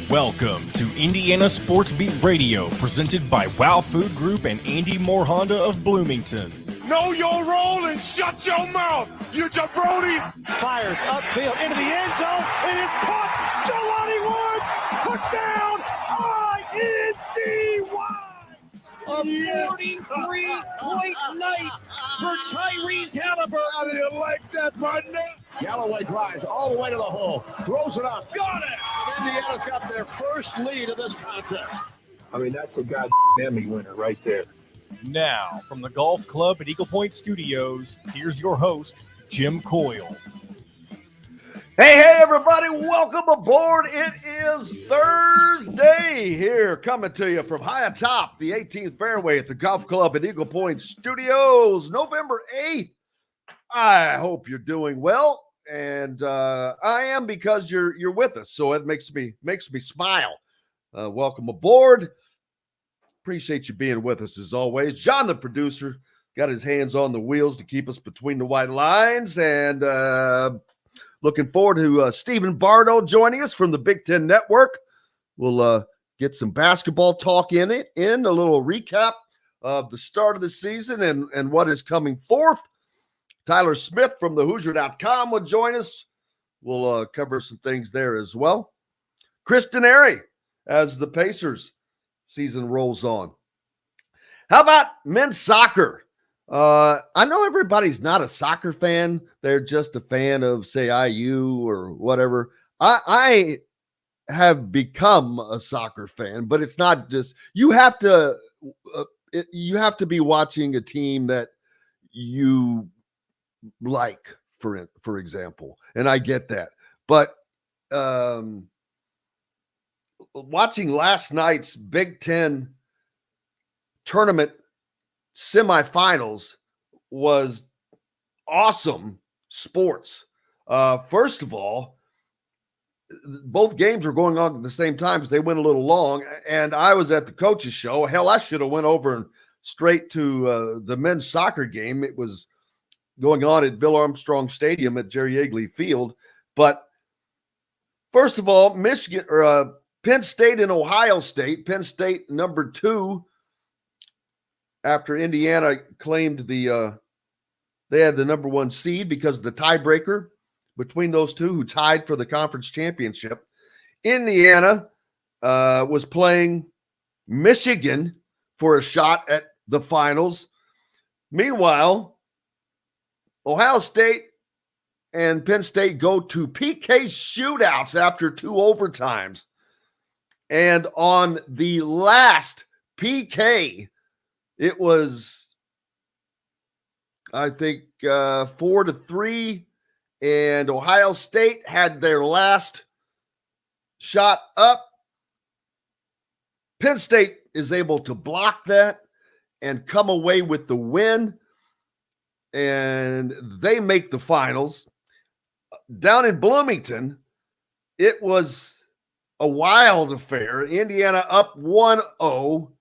Welcome to Indiana Sports Beat Radio, presented by Wow Food Group and Andy Moore Honda of Bloomington. Know your role and shut your mouth, you jabroni! Fires upfield into the end zone, and it's caught. Jelani Woods, touchdown! INDY! A 43-point night for Tyrese Halliburton. How do you like that, partner? Galloway drives all the way to the hole, throws it up, got it! Indiana's got their first lead of this contest. I mean, that's a goddamn winner right there. Now, from the Golf Club at Eagle Point Studios, here's your host, Jim Coyle. Hey, everybody, welcome aboard. It is Thursday here, coming to you from high atop the 18th fairway at the Golf Club at Eagle Point Studios, November 8th. I hope you're doing well, and I am, because you're with us, so it makes me smile. Welcome aboard. Appreciate you being with us as always. John, the producer, got his hands on the wheels to keep us between the white lines, and looking forward to Stephen Bardo joining us from the Big Ten Network. We'll get some basketball talk in, a little recap of the start of the season and what is coming forth. Tyler Smith from the Hoosier.com will join us. We'll cover some things there as well. Chris Denari as the Pacers season rolls on. How about men's soccer? I know everybody's not a soccer fan. They're just a fan of, say, IU or whatever. I have become a soccer fan, but it's not just, you have to be watching a team that you like, for example. And I get that. But watching last night's Big Ten tournament semifinals was awesome sports. First of all, both games were going on at the same time because they went a little long, and I was at the coach's show. Hell, I should have went over and straight to the men's soccer game. It was going on at Bill Armstrong Stadium at Jerry Yeagley Field. But first of all, Penn State and Ohio State. Penn State number 2 after Indiana claimed they had the number 1 seed because of the tiebreaker between those two who tied for the conference championship. Indiana was playing Michigan for a shot at the finals. Meanwhile, Ohio State and Penn State go to PK shootouts after 2 overtimes. And on the last PK, it was, I think, 4-3, and Ohio State had their last shot up. Penn State is able to block that and come away with the win, and they make the finals. Down in Bloomington, it was a wild affair. Indiana up 1-0.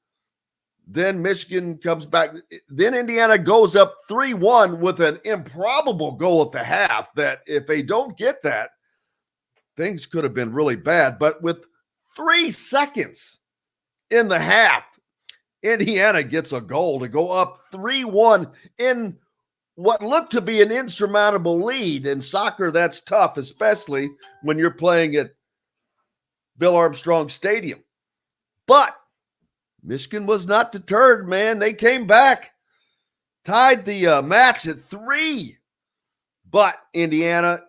Then Michigan comes back. Then Indiana goes up 3-1 with an improbable goal at the half that if they don't get that, things could have been really bad. But with 3 seconds in the half, Indiana gets a goal to go up 3-1 in what looked to be an insurmountable lead. In soccer, that's tough, especially when you're playing at Bill Armstrong Stadium. But Michigan was not deterred, man. They came back, tied the match at 3. But Indiana,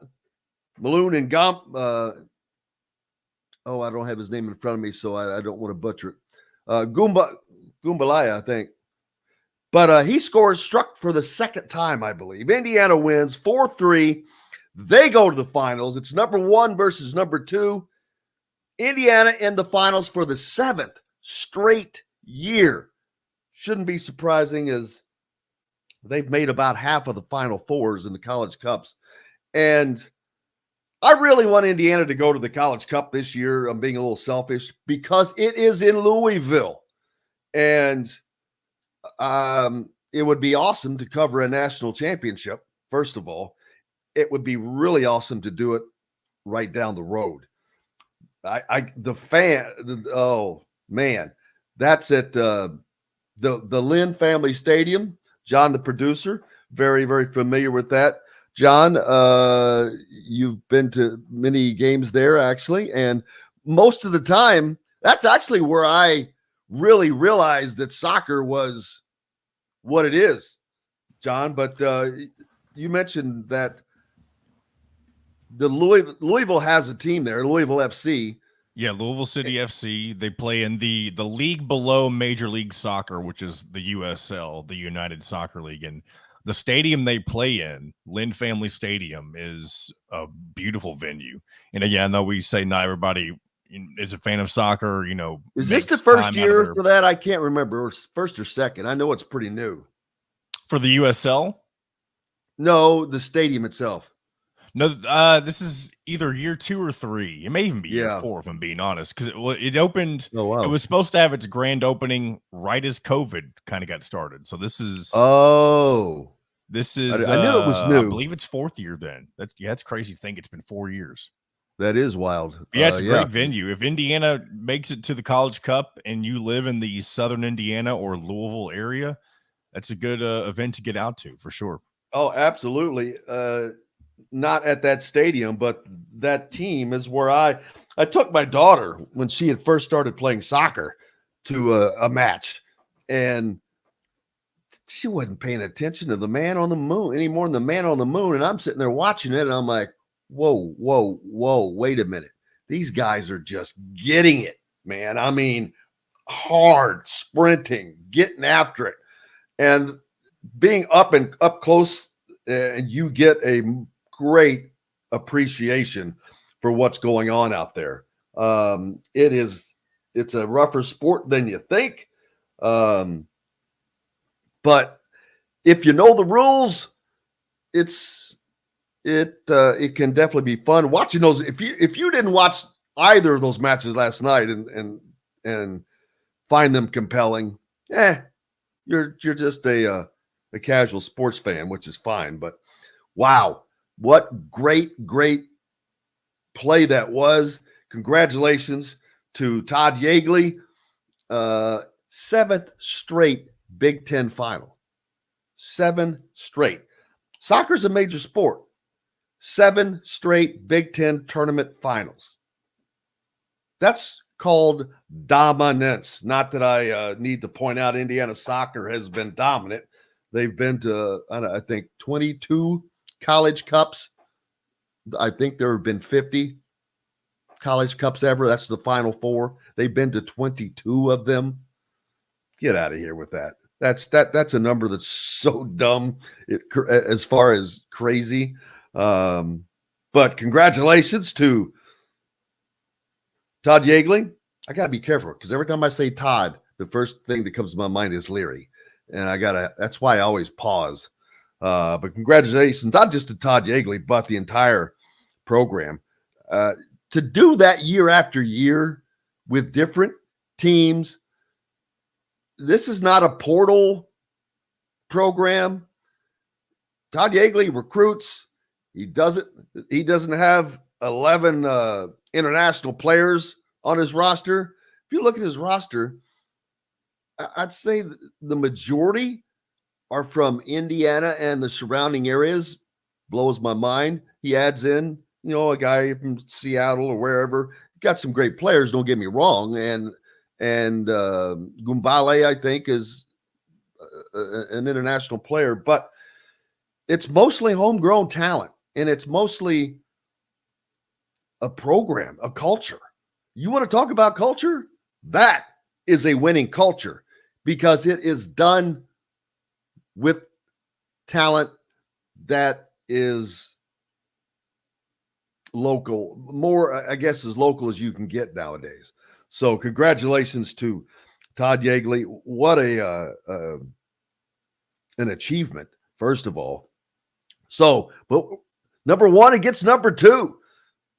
Malone and I don't have his name in front of me, so I don't want to butcher it. Goombalaya, I think. But he struck for the second time, I believe. Indiana wins 4-3. They go to the finals. It's number 1 versus number 2. Indiana in the finals for the 7th straight year. Shouldn't be surprising, as they've made about half of the Final Fours in the College Cups. And I really want Indiana to go to the College Cup this year. I'm being a little selfish because it is in Louisville. And it would be awesome to cover a national championship, first of all. It would be really awesome to do it right down the road. Oh man, that's at the Lynn Family Stadium. John, the producer, very, very familiar with that. John, you've been to many games there actually, and most of the time, that's actually where I really realized that soccer was what it is, John. But you mentioned that the Louisville has a team there, Louisville FC. Yeah, Louisville City FC. They play in the league below Major League Soccer, which is the USL, the United Soccer League. And the stadium they play in, Lynn Family Stadium, is a beautiful venue. And again, I know we say not everybody is a fan of soccer, Is this the first year for that? I can't remember, or first or second. I know it's pretty new. For the USL? No, the stadium itself. No, this is either year 2 or 3. It may even be year 4, if I'm being honest, because it opened. Oh, wow. It was supposed to have its grand opening right as COVID kind of got started. So this is. This is. I knew it was new. I believe it's 4th year. Then that's crazy to think it's been 4 years. That is wild. Yeah, it's a great venue. If Indiana makes it to the College Cup and you live in the Southern Indiana or Louisville area, that's a good event to get out to for sure. Oh, absolutely. Not at that stadium, but that team is where I took my daughter when she had first started playing soccer to a match, and she wasn't paying attention to the man on the moon any more than the man on the moon. And I'm sitting there watching it, and I'm like, whoa, wait a minute. These guys are just getting it, man. I mean, hard, sprinting, getting after it. And being up close, and you get a great appreciation for what's going on out there. It's a rougher sport than you think. But if you know the rules, it can definitely be fun watching those. If you didn't watch either of those matches last night and find them compelling, you're just a casual sports fan, which is fine. But wow, what great play that was. Congratulations to Todd Yeagley. 7th straight Big Ten final. 7 straight. Soccer's a major sport. 7 straight Big Ten tournament finals. That's called dominance. Not that I need to point out Indiana soccer has been dominant. They've been to, I think, 22 College Cups. I think there have been 50 College Cups ever. That's the Final Four. They've been to 22 of them. Get out of here with that. That's a number that's so dumb as far as crazy. But congratulations to Todd Yeagley. I got to be careful because every time I say Todd, the first thing that comes to my mind is Leary. And that's why I always pause. But congratulations, not just to Todd Yeagley, but the entire program. To do that year after year with different teams, this is not a portal program. Todd Yeagley recruits. He doesn't have 11 international players on his roster. If you look at his roster, I'd say the majority are from Indiana and the surrounding areas. Blows my mind. He adds in, a guy from Seattle or wherever. Got some great players, don't get me wrong. And Gumbale, I think, is an international player, but it's mostly homegrown talent, and it's mostly a program, a culture. You want to talk about culture? That is a winning culture because it is done with talent that is local, more, I guess, as local as you can get nowadays. So congratulations to Todd Yeagley. What an achievement, first of all. So, but number 1 against number 2,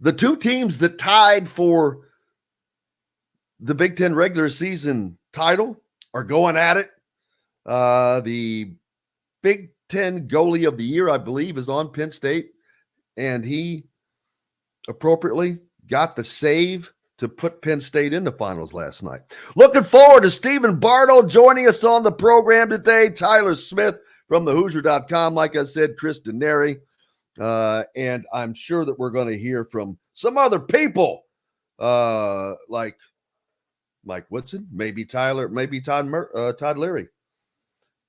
the 2 teams that tied for the Big Ten regular season title are going at it. The Big Ten goalie of the year, I believe, is on Penn State, and he appropriately got the save to put Penn State in the finals last night. Looking forward to Stephen Bardo joining us on the program today. Tyler Smith from thehoosier.com. Like I said, Chris Denari. And I'm sure that we're going to hear from some other people like Mike Woodson, maybe Tyler, maybe Todd Leary.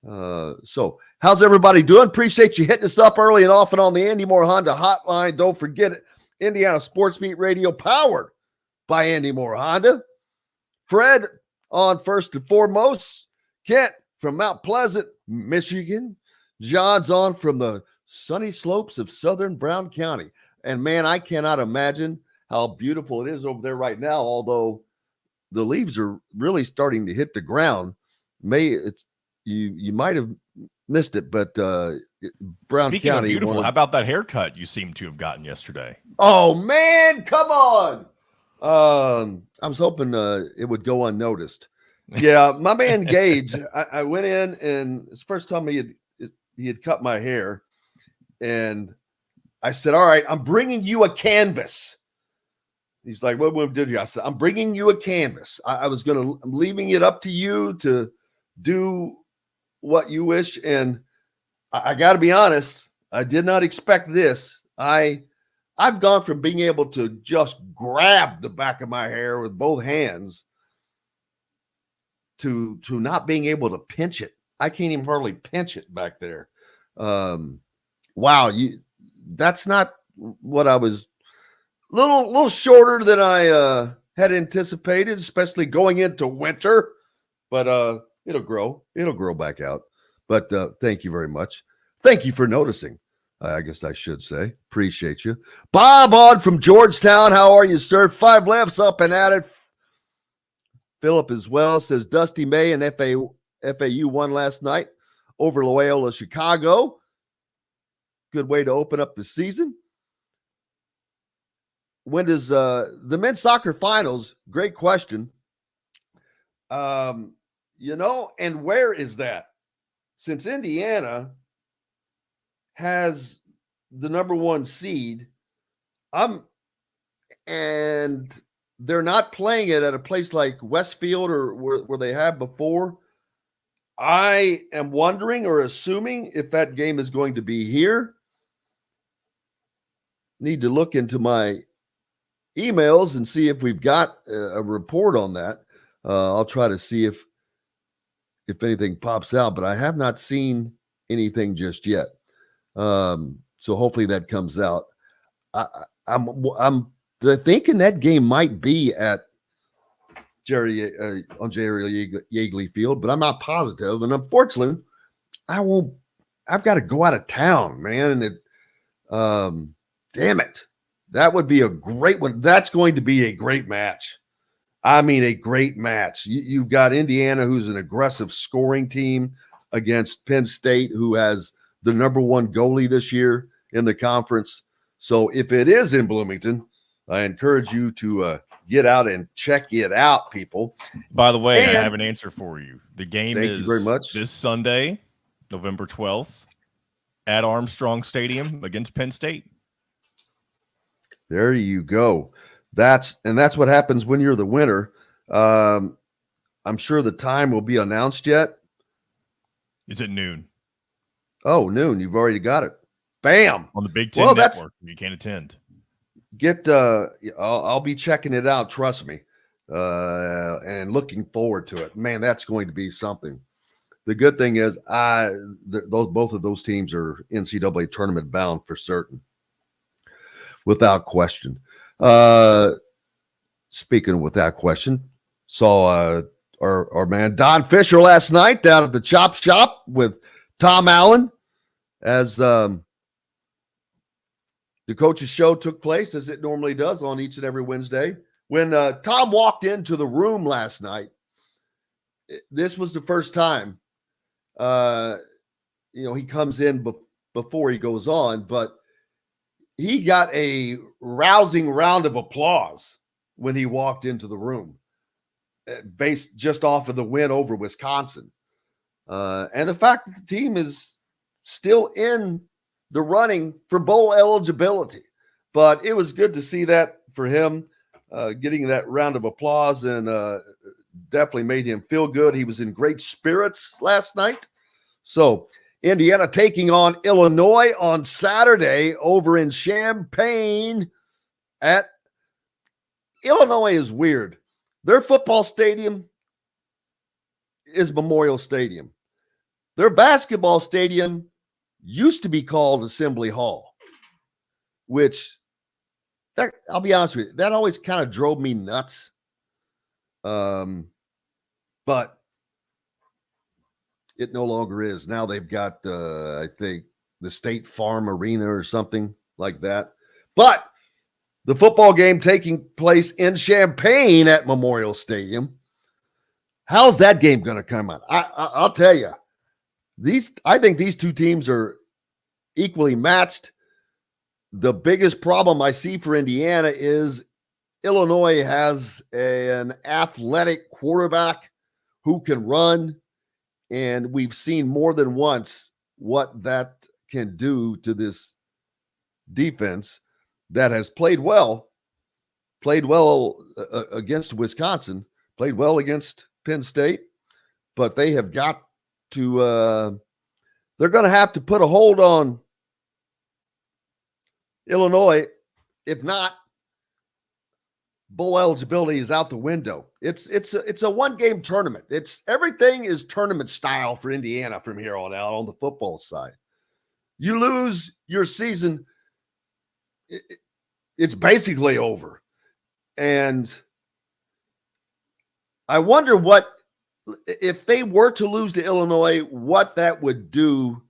So how's everybody doing? Appreciate you hitting us up early and often on the Andy Moore Honda hotline. Don't forget it. Indiana Sports Beat Radio powered by Andy Moore Honda. Fred on first and foremost. Kent from Mount Pleasant, Michigan. John's on from the sunny slopes of southern Brown County. And man, I cannot imagine how beautiful it is over there right now, although the leaves are really starting to hit the ground. You might have missed it, but Brown Speaking County. of beautiful, how about that haircut you seem to have gotten yesterday? Oh man, come on! I was hoping it would go unnoticed. Yeah, my man Gage. I went in, and it's the first time he had cut my hair, and I said, "All right, I'm bringing you a canvas." He's like, "What did you?" I said, "I'm bringing you a canvas. I'm leaving it up to you to do what you wish." And I got to be honest, I did not expect this. I've gone from being able to just grab the back of my hair with both hands to not being able to pinch it. I can't even hardly pinch it back there. Wow, that's not what I was. Little shorter than I had anticipated, especially going into winter. But it'll grow back out. But thank you very much. Thank you for noticing. I guess I should say. Appreciate you. Bob on from Georgetown. How are you, sir? 5 lefts up and at it. Philip as well says Dusty May and FAU won last night over Loyola Chicago. Good way to open up the season. When does the men's soccer finals? Great question. And where is that? Since Indiana has the number 1 seed, and they're not playing it at a place like Westfield or where they have before. I am wondering or assuming if that game is going to be here. Need to look into my emails and see if we've got a report on that. I'll try to see if anything pops out, but I have not seen anything just yet. So hopefully that comes out. I'm thinking that game might be at Jerry Yeagley Field, but I'm not positive. And unfortunately, I've got to go out of town, man. And damn it. That would be a great one. That's going to be a great match. I mean, a great match. You've got Indiana, who's an aggressive scoring team, against Penn State, who has the number 1 goalie this year in the conference. So if it is in Bloomington, I encourage you to get out and check it out, people. By the way, I have an answer for you. The game is very much. This Sunday, November 12th, at Armstrong Stadium against Penn State. There you go. That's what happens when you're the winner. I'm sure the time will be announced yet. Is it noon? Oh, noon. You've already got it. Bam. On the Big Ten Network. You can't attend. I'll be checking it out. Trust me. And looking forward to it. Man, that's going to be something. The good thing is both of those teams are NCAA tournament bound for certain. Without question. Speaking of without question, saw our man Don Fisher last night down at the Chop Shop with Tom Allen as the coach's show took place, as it normally does on each and every Wednesday. When Tom walked into the room last night, this was the first time he comes in before he goes on, but he got a rousing round of applause when he walked into the room, based just off of the win over Wisconsin. And the fact that the team is still in the running for bowl eligibility. But it was good to see that for him. getting that round of applause, and definitely made him feel good. He was in great spirits last night. So Indiana taking on Illinois on Saturday over in Champaign. At Illinois is weird. Their football stadium is Memorial Stadium. Their basketball stadium used to be called Assembly Hall, which, that, I'll be honest with you, that always kind of drove me nuts. But it no longer is. Now they've got, I think, the State Farm Arena or something like that. But the football game taking place in Champaign at Memorial Stadium. How's that game going to come out? I'll tell you, I think these two teams are equally matched. The biggest problem I see for Indiana is Illinois has an athletic quarterback who can run, and we've seen more than once what that can do to this defense that has played well against Wisconsin, played well against Penn State, but they have got to they're going to have to put a hold on Illinois. If not, bowl eligibility is out the window. It's a one-game tournament. Everything is tournament style for Indiana from here on out on the football side. You lose your season, it's basically over. And I wonder what, if they were to lose to Illinois, what that would do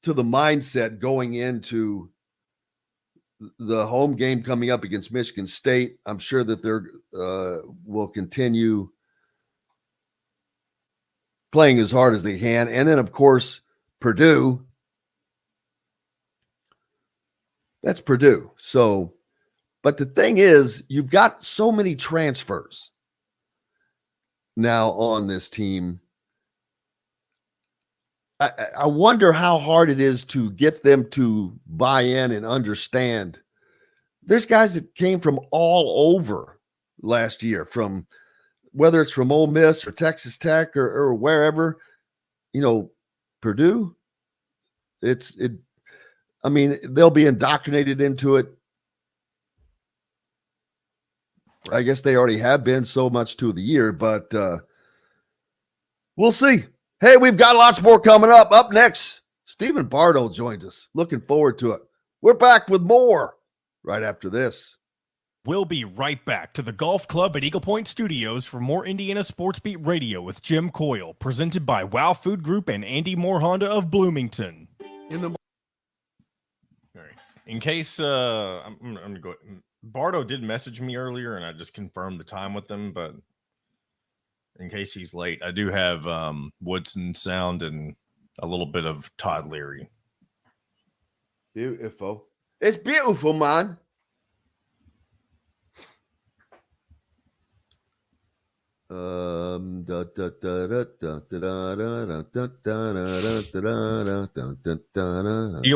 to the mindset going into the home game coming up against Michigan State. I'm sure that they're will continue playing as hard as they can. And then, of course, Purdue. That's Purdue. So, but the thing is, you've got so many transfers now on this team. I wonder how hard it is to get them to buy in and understand. There's guys that came from all over last year, from whether it's from Ole Miss or Texas Tech or wherever, Purdue. I mean, they'll be indoctrinated into it. I guess they already have been so much to the year, but we'll see. Hey, we've got lots more coming up. Up next, Stephen Bardo joins us. Looking forward to it. We're back with more right after this. We'll be right back to the Golf Club at Eagle Point Studios for more Indiana Sports Beat Radio with Jim Coyle, presented by Wow Food Group and Andy Moore Honda of Bloomington. In case I'm gonna go. Bardo did message me earlier, and I just confirmed the time with him. But in case he's late, I do have Woodson sound and a little bit of Todd Leary. Beautiful. It's beautiful, man. You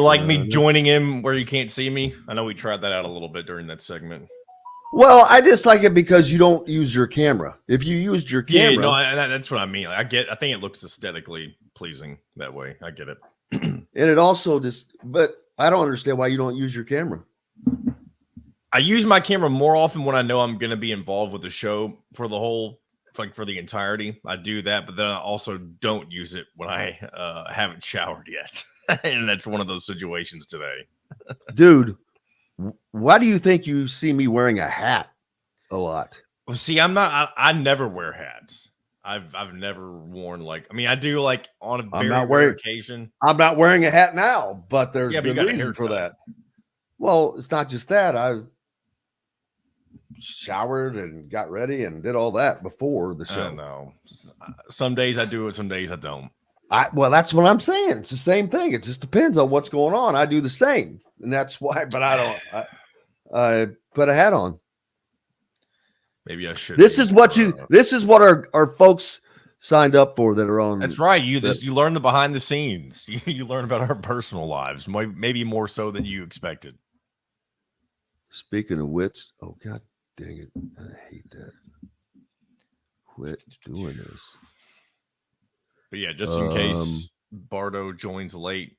like me joining him where you can't see me? I know we tried that out a little bit during that segment. Well, I just like it because you don't use your camera. If you used your camera, that's what I mean. I think it looks aesthetically pleasing that way. I get it. And it also but I don't understand why you don't use your camera. I use my camera more often when I know I'm going to be involved with the show for the entirety. I do that, but then I also don't use it when I haven't showered yet. And that's one of those situations today. Dude, why do you think you see me wearing a hat a lot? Well, see, I never wear hats. I've never worn I do on a very rare occasion. I'm not wearing a hat now, but there's good reason for that. Well, it's not just that. I showered and got ready and did all that before the show. I know. Some days I do it, some days I don't. Well, that's what I'm saying. It's the same thing. It just depends on what's going on. I do the same, and that's why. But I don't. I put a hat on. Maybe I should. This is what our folks signed up for that are on. That's right. You learn the behind the scenes. You learn about our personal lives, maybe more so than you expected. Speaking of which, oh God, Dang it. I hate that. Quit doing this. But yeah, just in case Bardo joins late.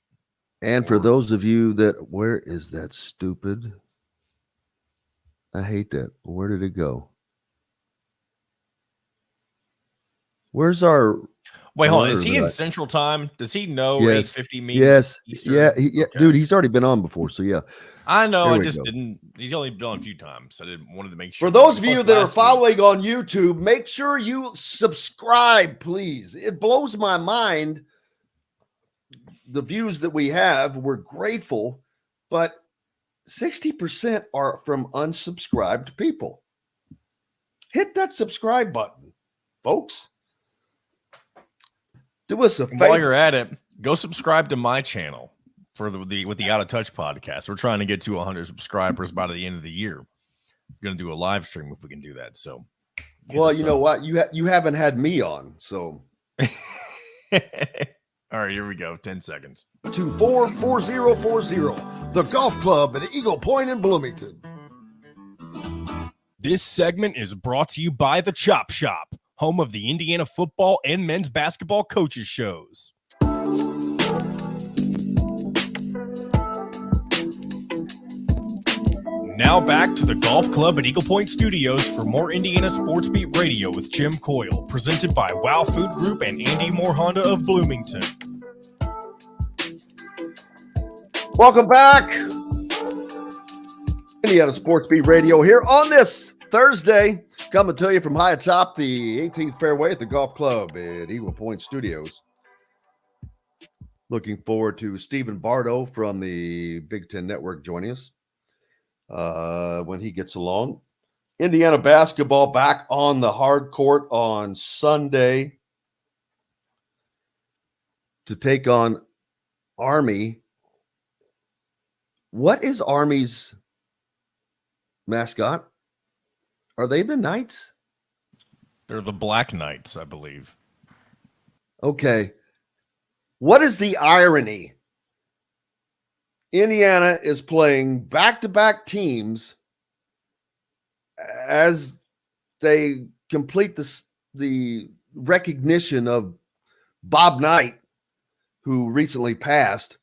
And for those of you that, where is that stupid? I hate that. Where did it go? Where's our... Wait, hold on. Is he in Central Time? Does he know 8:50 means Eastern? Yeah, Okay. Dude, he's already been on before, so yeah. I know. I just didn't. He's only been on a few times. So I wanted to make sure. For those of you that are following on YouTube, make sure you subscribe, please. It blows my mind. The views that we have, we're grateful, but 60% are from unsubscribed people. Hit that subscribe button, folks. Do us a favor. While you're at it, go subscribe to my channel for the with the Out of Touch podcast. We're trying to get to 100 subscribers by the end of the year. We're going to do a live stream if we can do that. So, well, you know what? You haven't had me on, so. All right, here we go. 10 seconds. 244040, the golf club at Eagle Point in Bloomington. This segment is brought to you by the Chop Shop, home of the Indiana football and men's basketball coaches shows. Now back to the golf club at Eagle Point Studios for more Indiana Sports Beat Radio with Jim Coyle, presented by Wow Food Group and Andy Moore Honda of Bloomington. Welcome back. Indiana Sports Beat Radio here on this Thursday, coming to you from high atop the 18th fairway at the golf club at Eagle Point Studios. Looking forward to Stephen Bardo from the Big Ten Network joining us when he gets along. Indiana basketball back on the hard court on Sunday to take on Army. What is Army's mascot? Are they the Knights? They're the Black Knights, I believe. Okay. What is the irony? Indiana is playing back-to-back teams as they complete the recognition of Bob Knight, who recently passed.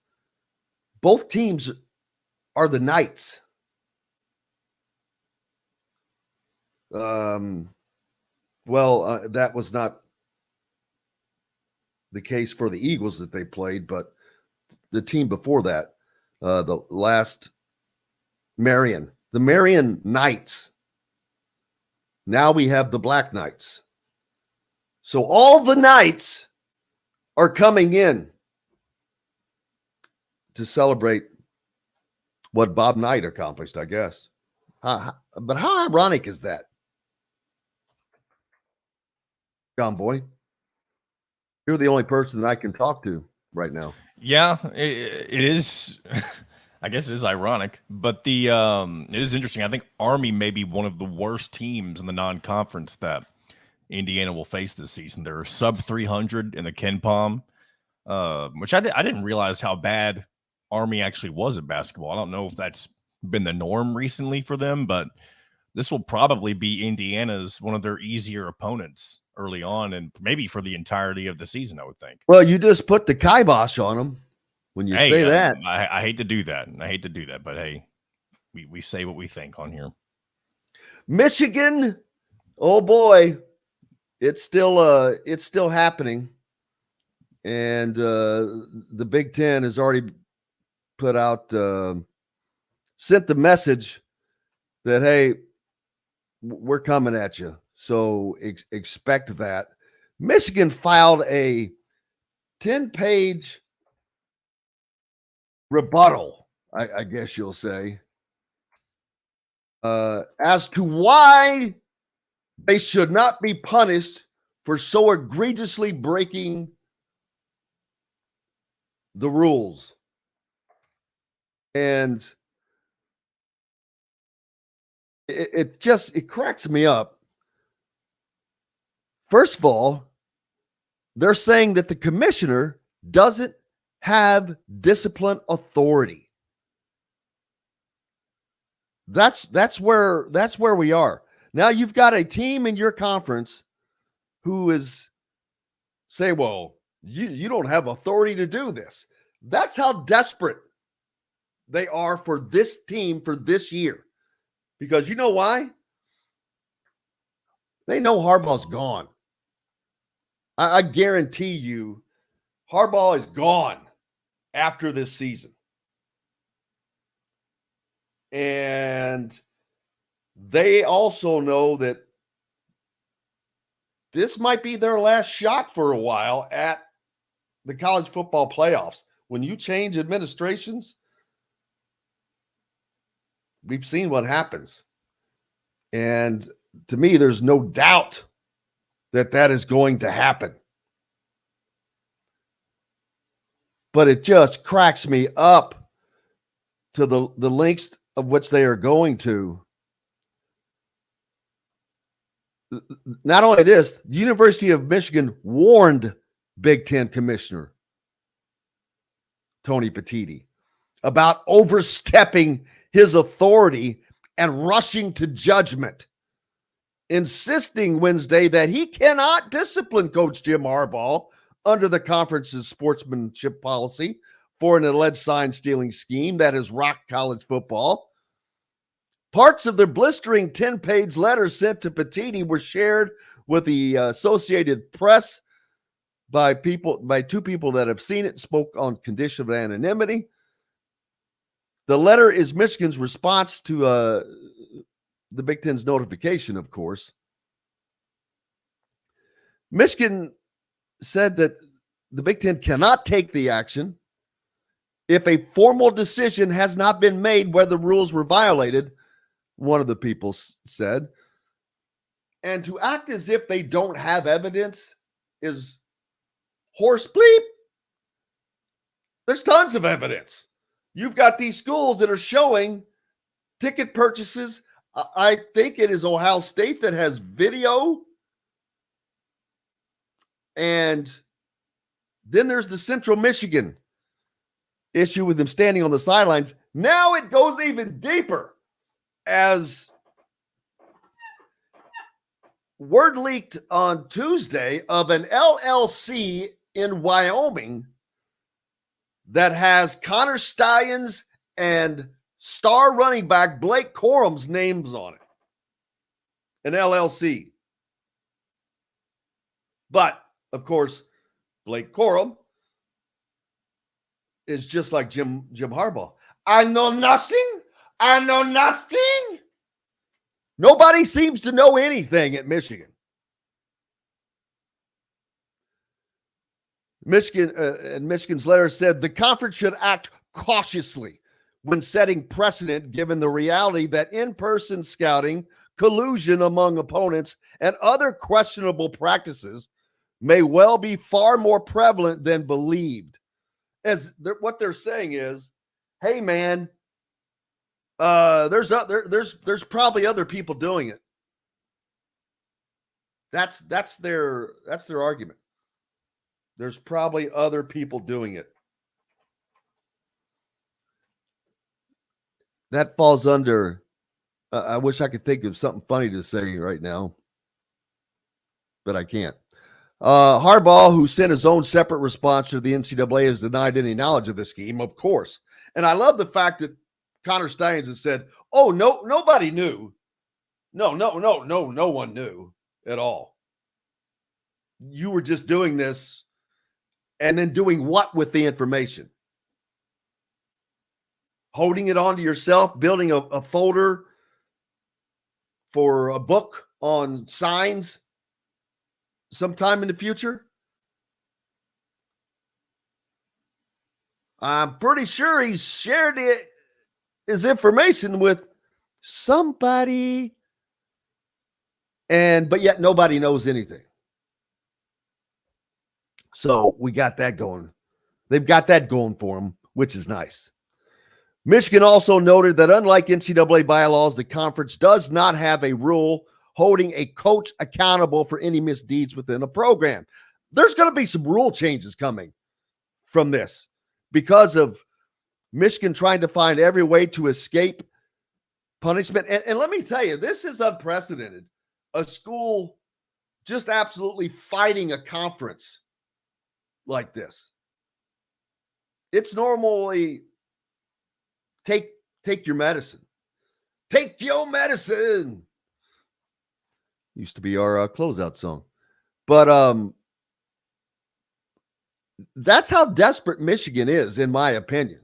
Both teams are the Knights. That was not the case for the Eagles that they played, but the team before that, the last the Marion Knights. Now we have the Black Knights. So all the Knights are coming in to celebrate what Bob Knight accomplished, I guess. But how ironic is that? John Boy, you're the only person that I can talk to right now. Yeah, it is. I guess it is ironic, but it is interesting. I think Army may be one of the worst teams in the non-conference that Indiana will face this season. They're sub 300 in the Ken Palm, which I didn't realize how bad Army actually was at basketball. I don't know if that's been the norm recently for them, but this will probably be Indiana's one of their easier opponents early on, and maybe for the entirety of the season, I would think. Well, you just put the kibosh on them when you say that. I hate to do that. But hey, we say what we think on here. Michigan, oh boy, it's still happening, and the Big Ten has already put out sent the message that, hey, we're coming at you. So expect that. Michigan filed a 10-page rebuttal, I guess you'll say, as to why they should not be punished for so egregiously breaking the rules. And it cracks me up. First of all, they're saying that the commissioner doesn't have discipline authority. That's where we are. Now you've got a team in your conference who is say, well, you don't have authority to do this. That's how desperate they are for this team for this year. Because you know why? They know Harbaugh's gone. I guarantee you Harbaugh is gone after this season. And they also know that this might be their last shot for a while at the college football playoffs. When you change administrations, we've seen what happens. And to me, there's no doubt that that is going to happen. But it just cracks me up to the lengths of which they are going to. Not only this, the University of Michigan warned Big Ten Commissioner Tony Petitti about overstepping his authority and rushing to judgment, insisting Wednesday that he cannot discipline Coach Jim Harbaugh under the conference's sportsmanship policy for an alleged sign-stealing scheme that has rocked college football. Parts of the blistering 10-page letter sent to Petitti were shared with the Associated Press by two people that have seen it, spoke on condition of anonymity. The letter is Michigan's response to the Big Ten's notification, of course. Michigan said that the Big Ten cannot take the action if a formal decision has not been made where the rules were violated, one of the people said. And to act as if they don't have evidence is horse bleep. There's tons of evidence. You've got these schools that are showing ticket purchases. I think it is Ohio State that has video. And then there's the Central Michigan issue with them standing on the sidelines. Now it goes even deeper as word leaked on Tuesday of an LLC in Wyoming that has Connor Stalions and star running back Blake Corum's names on it. An LLC. But, of course, Blake Corum is just like Jim Harbaugh. I know nothing. I know nothing. Nobody seems to know anything at Michigan. And Michigan's letter said the conference should act cautiously when setting precedent, given the reality that in-person scouting, collusion among opponents, and other questionable practices may well be far more prevalent than believed. What they're saying is, hey man, there's probably other people doing it. That's their argument. There's probably other people doing it. That falls under, I wish I could think of something funny to say right now, but I can't. Harbaugh, who sent his own separate response to the NCAA, has denied any knowledge of this scheme, of course. And I love the fact that Connor Stalions has said, oh, no, nobody knew. No one knew at all. You were just doing this and then doing what with the information? Holding it onto yourself, building a folder for a book on signs sometime in the future? I'm pretty sure he shared his information with somebody, but yet nobody knows anything. So we got that going. They've got that going for them, which is nice. Michigan also noted that unlike NCAA bylaws, the conference does not have a rule holding a coach accountable for any misdeeds within a program. There's going to be some rule changes coming from this because of Michigan trying to find every way to escape punishment. And let me tell you, this is unprecedented. A school just absolutely fighting a conference like this. It's normally take your medicine. Take your medicine. Used to be our closeout song. But that's how desperate Michigan is, in my opinion.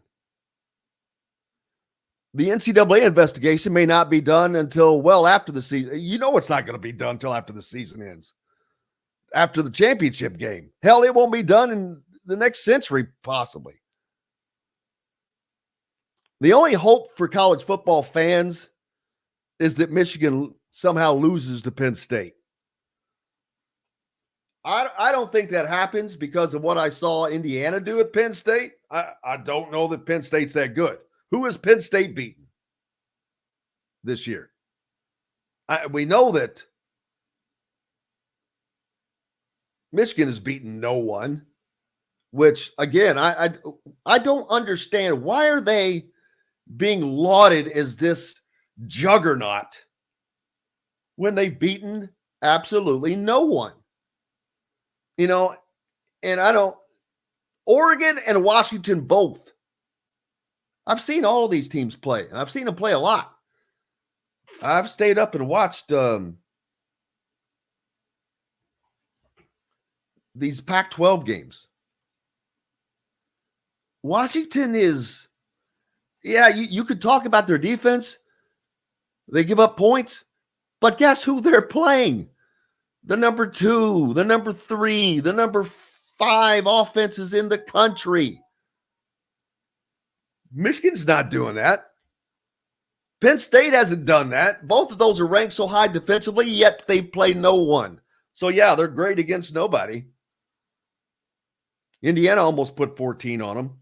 The NCAA investigation may not be done until well after the season. You know it's not going to be done until after the season ends. After the championship game. Hell, it won't be done in the next century, possibly. The only hope for college football fans is that Michigan somehow loses to Penn State. I don't think that happens because of what I saw Indiana do at Penn State. I don't know that Penn State's that good. Who has Penn State beaten this year? We know that Michigan has beaten no one, which, again, I don't understand. Why are they being lauded as this juggernaut when they've beaten absolutely no one? You know, and Oregon and Washington both. I've seen all of these teams play, and I've seen them play a lot. I've stayed up and watched these Pac-12 games. Washington is, you could talk about their defense. They give up points, but guess who they're playing? The number 2, the number 3, the number 5 offenses in the country. Michigan's not doing that. Penn State hasn't done that. Both of those are ranked so high defensively, yet they play no one. So, they're great against nobody. Indiana almost put 14 on them.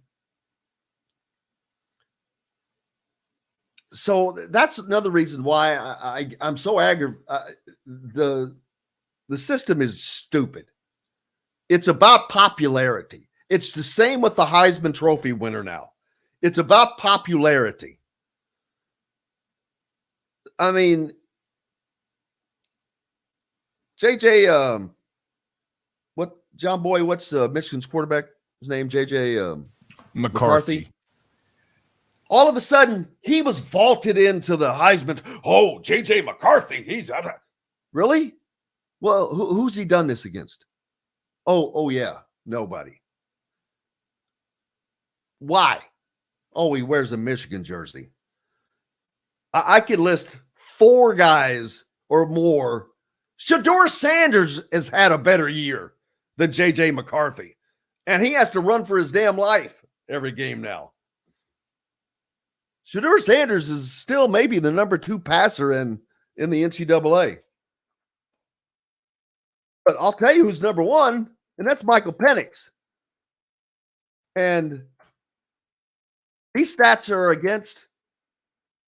So that's another reason why I'm so aggravated. The system is stupid. It's about popularity. It's the same with the Heisman Trophy winner now. It's about popularity. I mean, JJ, what's Michigan's quarterback? His name, JJ McCarthy. All of a sudden, he was vaulted into the Heisman. Oh, JJ McCarthy, he's really? Well, who's he done this against? Oh yeah, nobody. Why? Oh, he wears a Michigan jersey. I could list 4 guys or more. Shedeur Sanders has had a better year than JJ McCarthy, and he has to run for his damn life every game now. Shedeur Sanders is still maybe the number 2 passer in the NCAA. But I'll tell you who's number 1, and that's Michael Penix. And these stats are against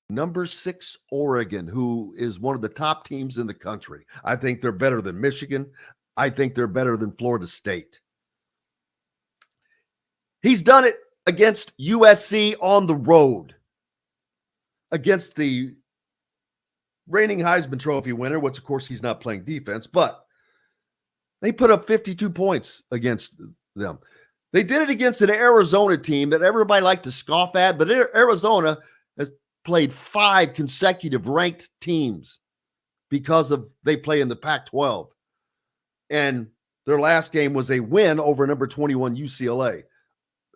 number 6 Oregon, who is one of the top teams in the country. I think they're better than Michigan. I think they're better than Florida State. He's done it against USC on the road, against the reigning Heisman Trophy winner, which, of course, he's not playing defense, but they put up 52 points against them. They did it against an Arizona team that everybody liked to scoff at, but Arizona has played 5 consecutive ranked teams because they play in the Pac-12. And their last game was a win over number 21 UCLA.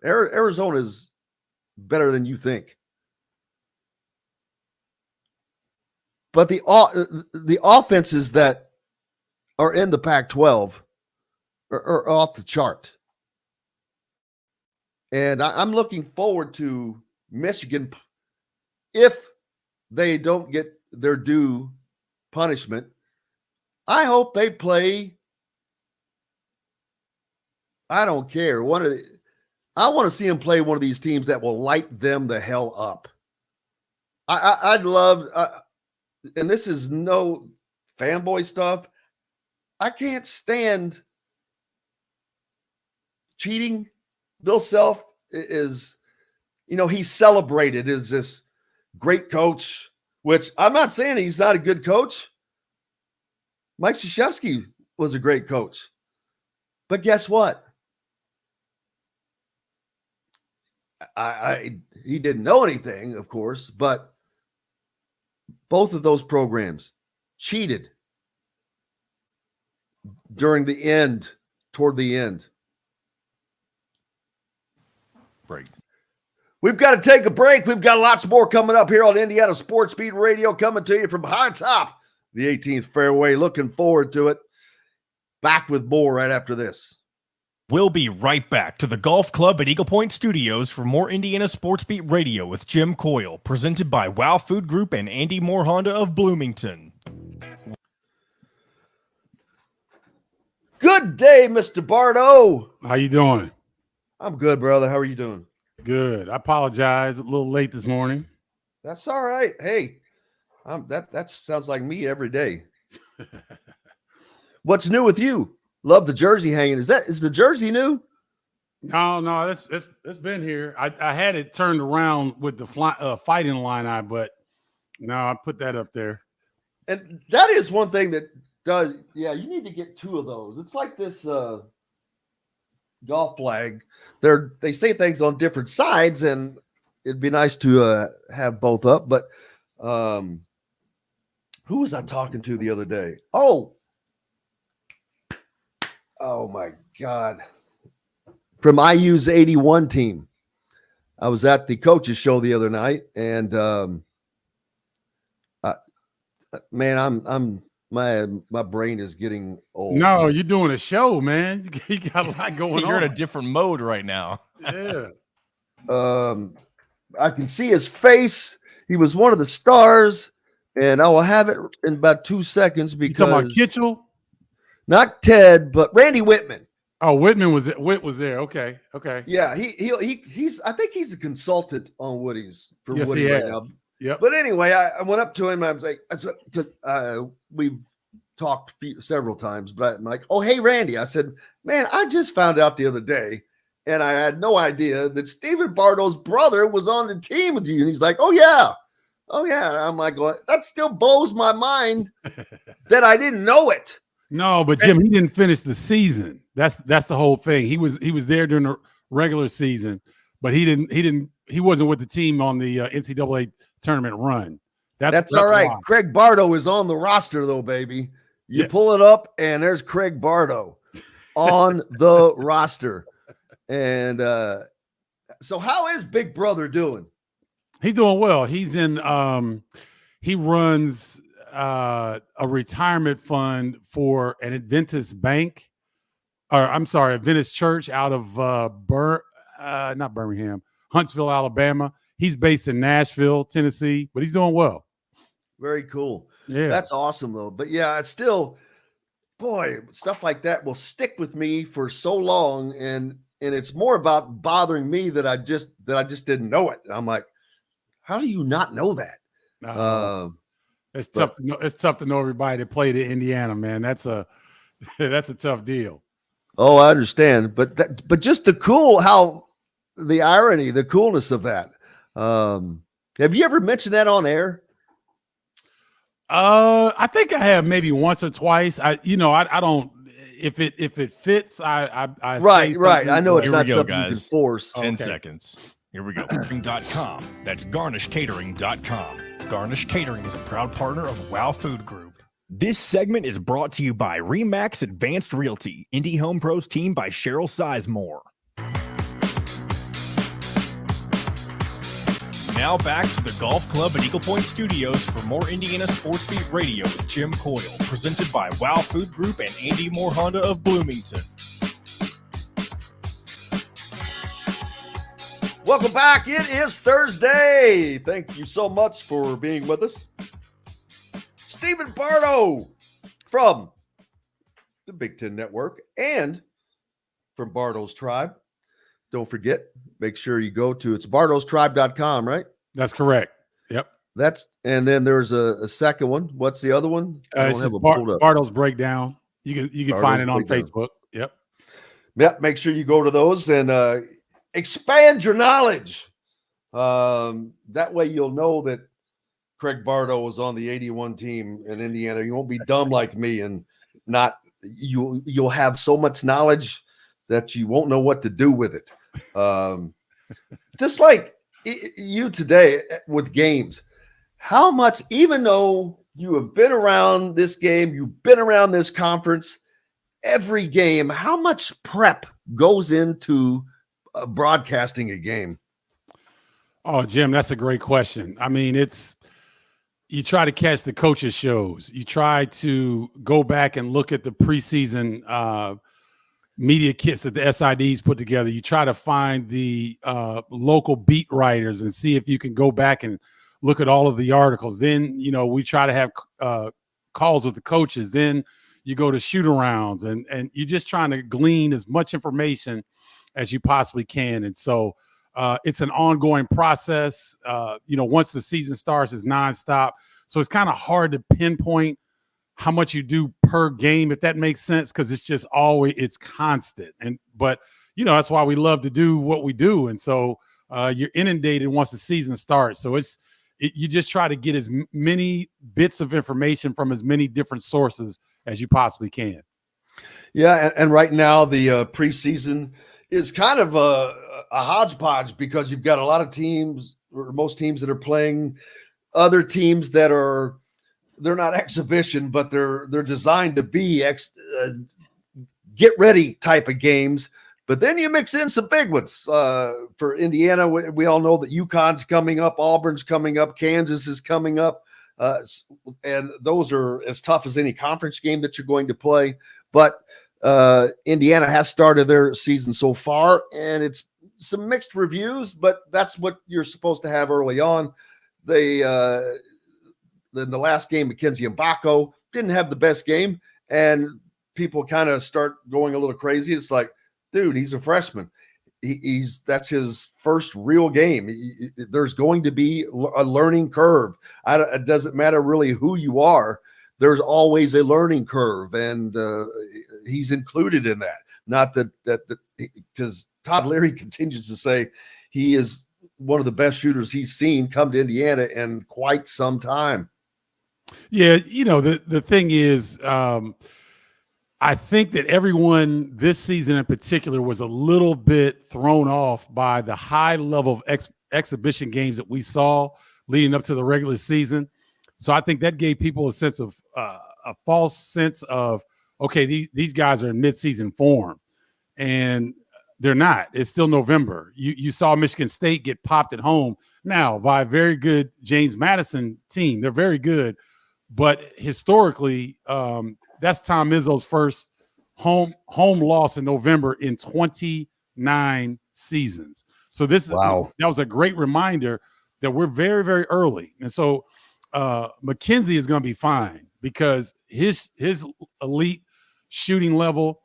Arizona is better than you think. But the offenses that are in the Pac-12 are off the chart. And I'm looking forward to Michigan, if they don't get their due punishment. I hope they play. I don't care. I want to see them play one of these teams that will light them the hell up. I'd love, and this is no fanboy stuff. I can't stand cheating. Bill Self is, he's celebrated as this great coach which I'm not saying he's not a good coach. Mike Krzyzewski was a great coach. But guess what? He didn't know anything, of course, but both of those programs cheated toward the end. Break. We've got to take a break. We've got lots more coming up here on Indiana Sports Beat Radio, coming to you from high top the 18th fairway. Looking forward to it. Back with more right after this. We'll be right back to the Golf Club at Eagle Point Studios for more Indiana Sports Beat Radio with Jim Coyle, presented by Wow Food Group and Andy Moore Honda of Bloomington. Good day, Mr. Bardo. How you doing? I'm good, brother. How are you doing? Good. I apologize. A little late this morning. That's all right. Hey, that sounds like me every day. What's new with you? Love the jersey hanging. Is the jersey new? No, it's been here. I had it turned around with the fighting line but no, I put that up there. And that is one thing that does. Yeah, you need to get two of those. It's like this golf flag. They say things on different sides, and it'd be nice to have both up. But who was I talking to the other day? Oh my God. From IU's 81 team. I was at the coaches show the other night, and man, my brain is getting old. No, you're doing a show, man. You got a lot going on. You're in a different mode right now. Yeah. I can see his face. He was one of the stars, and I will have it in about 2 seconds because you talking about Kitchell? Not Ted, but Randy Whitman. Oh, Whit was there. Okay. Yeah, he's. I think he's a consultant on Woody's for yes, Woody right now. Yep. But anyway, I went up to him. And I was like, because we've talked several times, but I'm like, oh, hey, Randy. I said, man, I just found out the other day, and I had no idea that Stephen Bardo's brother was on the team with you. And he's like, oh yeah. And I'm like, that still blows my mind that I didn't know it. No, but Jim, he didn't finish the season. That's the whole thing. He was there during the regular season, but he wasn't with the team on the NCAA tournament run. That's all right. why. Craig Bardo is on the roster though, baby. You pull it up and there's Craig Bardo on the roster. And so how is Big Brother doing? He's doing well. He's in he runs a retirement fund for an Adventist bank, Adventist church out of not Birmingham, Huntsville, Alabama. He's based in Nashville, Tennessee, but he's doing well. Very cool. Yeah, that's awesome though. But yeah, it's still, boy, stuff like that will stick with me for so long, and it's more about bothering me that I just didn't know it. And I'm like, how do you not know that? It's tough to know. It's tough to know everybody that played in Indiana, man. That's a tough deal. Oh, I understand, but just the coolness of that. Have you ever mentioned that on air? I think I have maybe once or twice. I don't. If it fits, I right. I know it's not something guys. you can force. 10 seconds. Here we go. Catering.com. That's garnishcatering.com. Garnish Catering is a proud partner of Wow Food Group. This segment is brought to you by Remax Advanced Realty, Indie Home Pros team by Cheryl Sizemore. Now back to the Golf Club at Eagle Point Studios for more Indiana Sports Beat Radio with Jim Coyle, presented by Wow Food Group and Andy Moore Honda of Bloomington. Welcome back. It is Thursday. Thank you so much for being with us. Stephen Bardo from the Big Ten Network and from Bardo's Tribe. Don't forget, make sure you go to, it's bardostribe.com, right? That's correct. Yep. And then there's a second one. What's the other one? I don't have it pulled up. Bardo's Breakdown. You can find it on Facebook. Yep. Yep. Make sure you go to those and expand your knowledge. That way you'll know that Craig Bardo was on the 81 team in Indiana. You won't be dumb like me and not you'll have so much knowledge that you won't know what to do with it. Just like you today with games, how much, even though you have been around this game, you've been around this conference, every game, how much prep goes into broadcasting a game? Oh, Jim, that's a great question. I mean, you try to catch the coaches' shows. You try to go back and look at the preseason media kits that the SIDs put together. You try to find the local beat writers and see if you can go back and look at all of the articles. Then, we try to have calls with the coaches. Then you go to shoot-arounds, and you're just trying to glean as much information as you possibly can. And so it's an ongoing process. Once the season starts, it's nonstop. So it's kind of hard to pinpoint how much you do per game, if that makes sense, because it's just it's constant. But that's why we love to do what we do. And so you're inundated once the season starts. So you just try to get as many bits of information from as many different sources as you possibly can. Yeah, and right now the preseason is kind of a hodgepodge because you've got a lot of teams, or most teams, that are playing other teams that they're not exhibition, but they're designed to be get ready type of games. But then you mix in some big ones. For Indiana, we all know that UConn's coming up, Auburn's coming up, Kansas is coming up, and those are as tough as any conference game that you're going to play. But Indiana has started their season so far, and it's some mixed reviews, but that's what you're supposed to have early on. Then the last game, Mackenzie Mbako didn't have the best game, and people kind of start going a little crazy. It's like, dude, he's a freshman. That's his first real game. There's going to be a learning curve. It doesn't matter really who you are. There's always a learning curve, and he's included in that. Not that because Todd Leary continues to say he is one of the best shooters he's seen come to Indiana in quite some time. Yeah, the thing is, I think that everyone this season in particular was a little bit thrown off by the high level of exhibition games that we saw leading up to the regular season. So I think that gave people a sense of a false sense of, okay, these guys are in midseason form, and they're not. It's still November. You saw Michigan State get popped at home now by a very good James Madison team. They're very good, but historically, that's Tom Izzo's first home loss in November in 29 seasons. So that was a great reminder that we're very, very early. And so McKenzie is going to be fine because his elite shooting level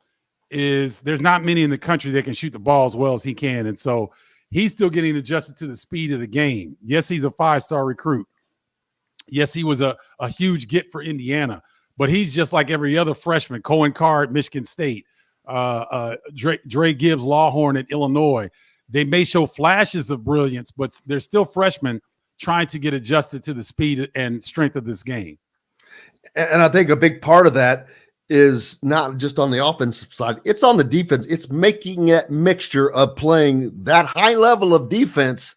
there's not many in the country that can shoot the ball as well as he can. And so he's still getting adjusted to the speed of the game. Yes, he's a 5-star recruit. Yes, he was a huge get for Indiana, but he's just like every other freshman. Cohen Carr at Michigan State, Dre Gibbs Lawhorn at Illinois. They may show flashes of brilliance, but they're still freshmen trying to get adjusted to the speed and strength of this game. And I think a big part of that is not just on the offensive side. It's on the defense. It's making that mixture of playing that high level of defense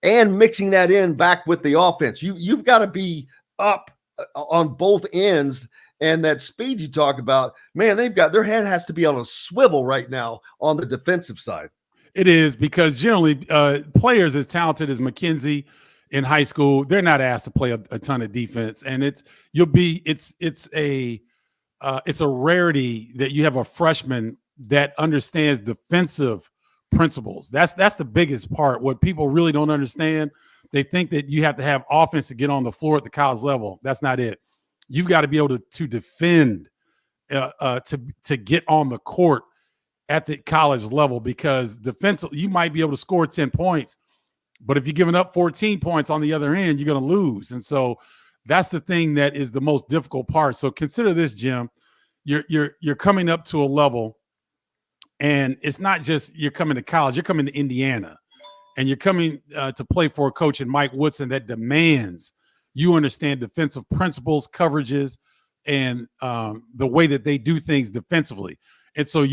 and mixing that in back with the offense. You've got to be up on both ends, and that speed you talk about, man, their head has to be on a swivel right now on the defensive side. It is, because generally players as talented as McKenzie in high school, they're not asked to play a ton of defense, and it's a rarity that you have a freshman that understands defensive principles. That's the biggest part. What people really don't understand, they think that you have to have offense to get on the floor at the college level. That's not it. You've got to be able to defend to get on the court at the college level, because defensively you might be able to score 10 points, but if you're giving up 14 points on the other end, you're going to lose. And so that's the thing that is the most difficult part. So consider this, Jim. You're coming up to a level, and it's not just you're coming to college. You're coming to Indiana, and you're coming to play for a coach in Mike Woodson that demands You understand defensive principles, coverages, and the way that they do things defensively. And so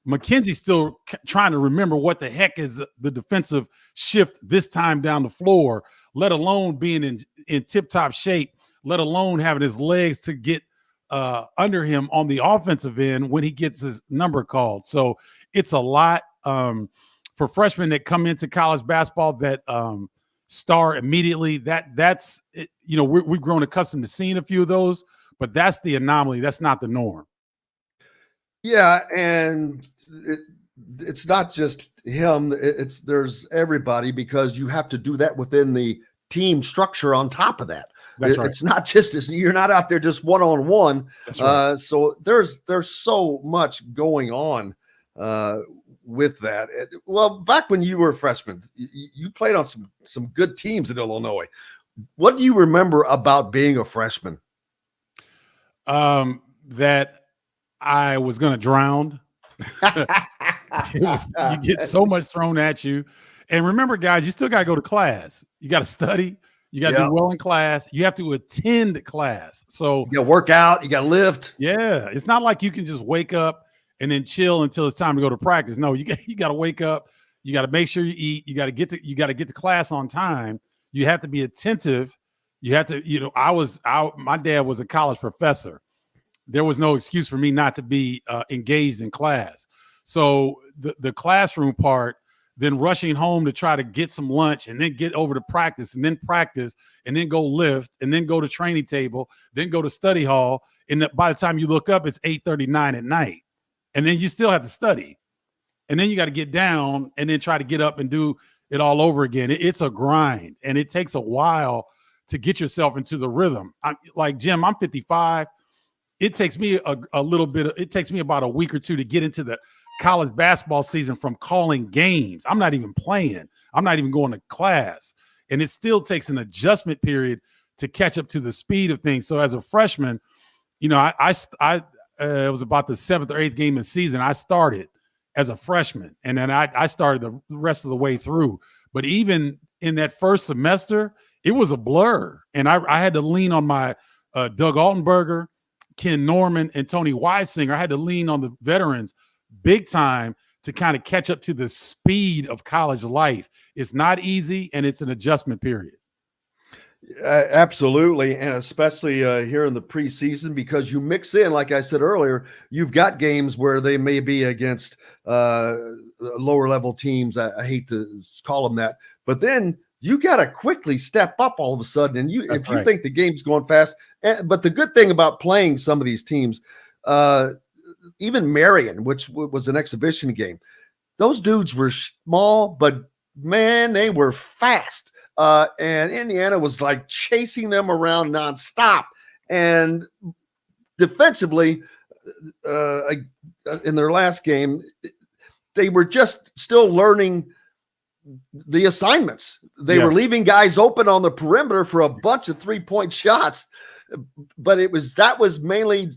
McKenzie's still trying to remember what the heck is the defensive shift this time down the floor, let alone being in tip-top shape, let alone having his legs to get under him on the offensive end when he gets his number called. So it's a lot for freshmen that come into college basketball that star immediately. That's we've grown accustomed to seeing a few of those, but that's the anomaly. That's not the norm. Yeah, and it's not just him. There's everybody, because you have to do that within the team structure on top of that. That's right. It's not just you're not out there just one-on-one. That's right. So there's so much going on with that. Well, back when you were a freshman, you played on some good teams in Illinois. What do you remember about being a freshman? That I was going to drown. You get so much thrown at you. And remember, guys, you still got to go to class. You got to study. You got to do well in class. You have to attend class. So you got to work out. You got to lift. Yeah. It's not like you can just wake up and then chill until it's time to go to practice. No, you got to wake up. You got to make sure you eat. You got to get to class on time. You have to be attentive. You have to, my dad was a college professor. There was no excuse for me not to be engaged in class. So the classroom part, then rushing home to try to get some lunch and then get over to practice and then go lift and then go to training table, then go to study hall. And by the time you look up, it's 8:39 at night. And then you still have to study. And then you got to get down and then try to get up and do it all over again. It's a grind, and it takes a while to get yourself into the rhythm. Like Jim, I'm 55. It takes me it takes me about a week or two to get into the college basketball season from calling games. I'm not even playing. I'm not even going to class. And it still takes an adjustment period to catch up to the speed of things. So as a freshman, it was about the 7th or 8th game of the season. I started as a freshman, and then I started the rest of the way through. But even in that first semester, it was a blur. And I had to lean on my Doug Altenberger, Ken Norman, and Tony Weisinger. I had to lean on the veterans big time to kind of catch up to the speed of college life. It's not easy, and it's an adjustment period. Absolutely, and especially here in the preseason, because you mix in, like I said earlier, you've got games where they may be against lower level teams. I hate to call them that, but then you got to quickly step up all of a sudden. And you think the game's going fast, but the good thing about playing some of these teams, even Marion, which was an exhibition game, those dudes were small, but man, they were fast. And Indiana was like chasing them around nonstop. And defensively, in their last game, they were just still learning the assignments. They were leaving guys open on the perimeter for a bunch of 3-point shots, but that was mainly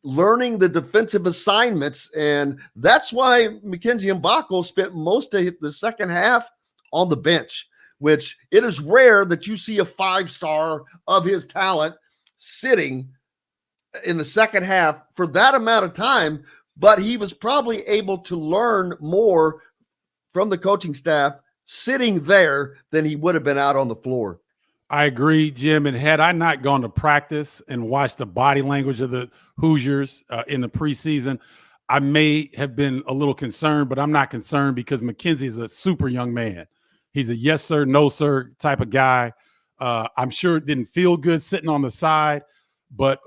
learning the defensive assignments. And that's why Mackenzie Mbako spent most of the second half on the bench, which it is rare that you see a 5-star of his talent sitting in the second half for that amount of time, but he was probably able to learn more from the coaching staff sitting there than he would have been out on the floor. I agree, Jim. And had I not gone to practice and watched the body language of the Hoosiers in the preseason, I may have been a little concerned, but I'm not concerned because Mackenzie is a super young man. He's a yes, sir, no, sir type of guy. I'm sure it didn't feel good sitting on the side, but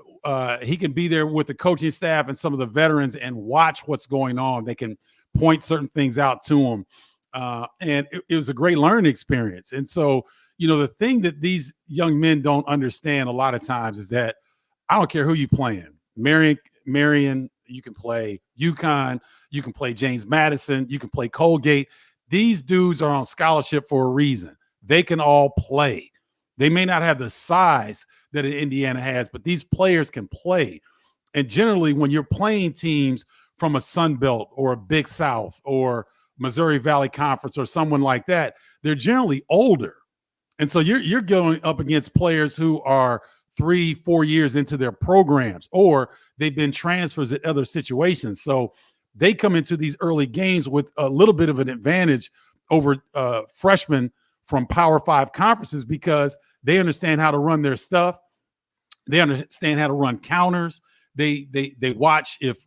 he can be there with the coaching staff and some of the veterans and watch what's going on. They can point certain things out to him. And it was a great learning experience. And so, the thing that these young men don't understand a lot of times is that I don't care who you playing. Marion, you can play UConn, you can play James Madison, you can play Colgate. These dudes are on scholarship for a reason. They can all play. They may not have the size that Indiana has, but these players can play. And generally, when you're playing teams from a Sun Belt or a Big South or Missouri Valley Conference or someone like that, they're generally older. And so you're going up against players who are 3-4 years into their programs, or they've been transfers at other situations. So they come into these early games with a little bit of an advantage over freshmen from Power 5 conferences because they understand how to run their stuff. They understand how to run counters. They watch if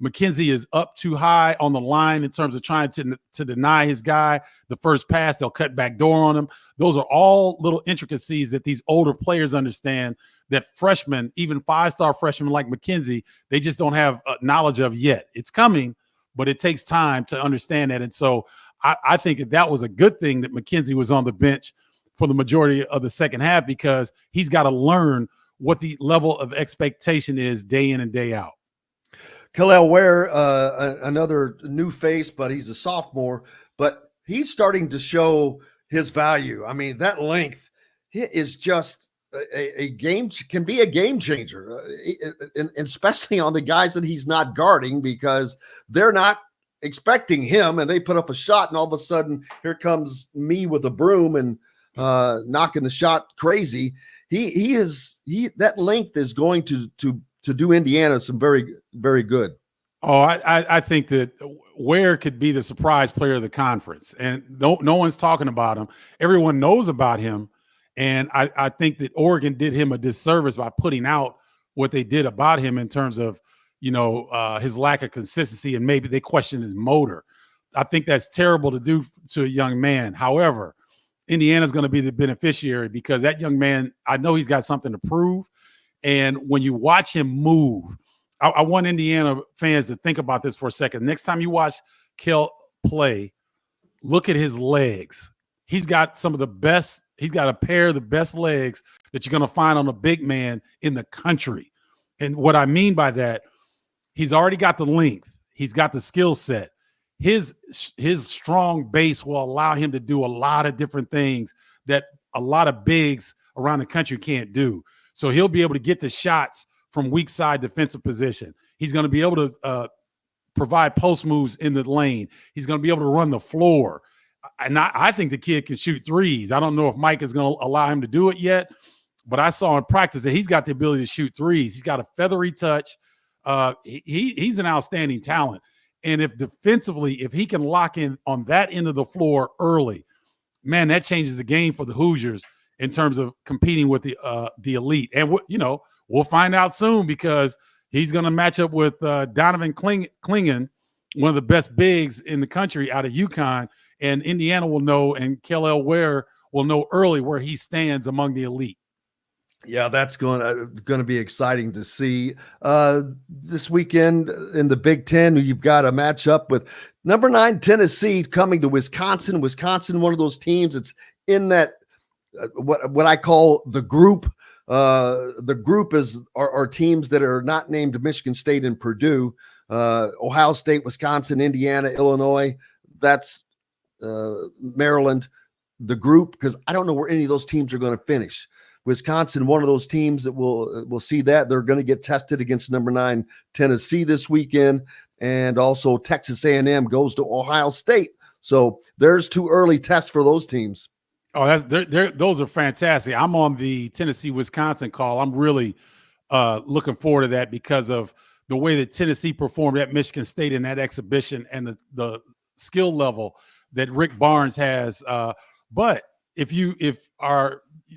McKenzie is up too high on the line in terms of trying to deny his guy the first pass. They'll cut back door on him. Those are all little intricacies that these older players understand that freshmen, even 5-star freshmen like McKenzie, they just don't have knowledge of yet. It's coming, but it takes time to understand that. And so I think that was a good thing that McKenzie was on the bench for the majority of the second half because he's got to learn what the level of expectation is day in and day out. Kel'el Ware, another new face, but he's a sophomore, but he's starting to show his value. I mean, that length is just a game, can be a game changer, and especially on the guys that he's not guarding because they're not expecting him and they put up a shot and all of a sudden here comes me with a broom and knocking the shot crazy. That length is going to do Indiana some very, very good. Oh, I think that Ware could be the surprise player of the conference, and no one's talking about him. Everyone knows about him, and I think that Oregon did him a disservice by putting out what they did about him in terms of his lack of consistency, and maybe they questioned his motor. I think that's terrible to do to a young man. However, Indiana's going to be the beneficiary because that young man, I know he's got something to prove. And when you watch him move, I want Indiana fans to think about this for a second. Next time you watch Kel play, look at his legs. He's got some of the best. He's got a pair of the best legs that you're going to find on a big man in the country. And what I mean by that, he's already got the length. He's got the skill set. His strong base will allow him to do a lot of different things that a lot of bigs around the country can't do. So he'll be able to get the shots from weak side defensive position. He's going to be able to provide post moves in the lane. He's going to be able to run the floor. And I think the kid can shoot threes. I don't know if Mike is going to allow him to do it yet, but I saw in practice that he's got the ability to shoot threes. He's got a feathery touch. He's an outstanding talent. And if defensively, if he can lock in on that end of the floor early, man, that changes the game for the Hoosiers in terms of competing with the elite. And we'll find out soon because he's going to match up with Donovan Clingan, one of the best bigs in the country out of UConn. And Indiana will know, and Kel'el Ware will know early where he stands among the elite. Yeah, that's going to be exciting to see. This weekend in the Big Ten, you've got a matchup with number 9 Tennessee coming to Wisconsin. Wisconsin, one of those teams that's in that what I call the group. The group are teams that are not named Michigan State and Purdue, Ohio State, Wisconsin, Indiana, Illinois. That's Maryland. The group, because I don't know where any of those teams are going to finish. Wisconsin, one of those teams that will see that they're going to get tested against number 9 Tennessee this weekend, and also Texas A&M goes to Ohio State. So there's 2 early tests for those teams. Oh, those are fantastic. I'm on the Tennessee-Wisconsin call. I'm really looking forward to that because of the way that Tennessee performed at Michigan State in that exhibition and the skill level that Rick Barnes has. But if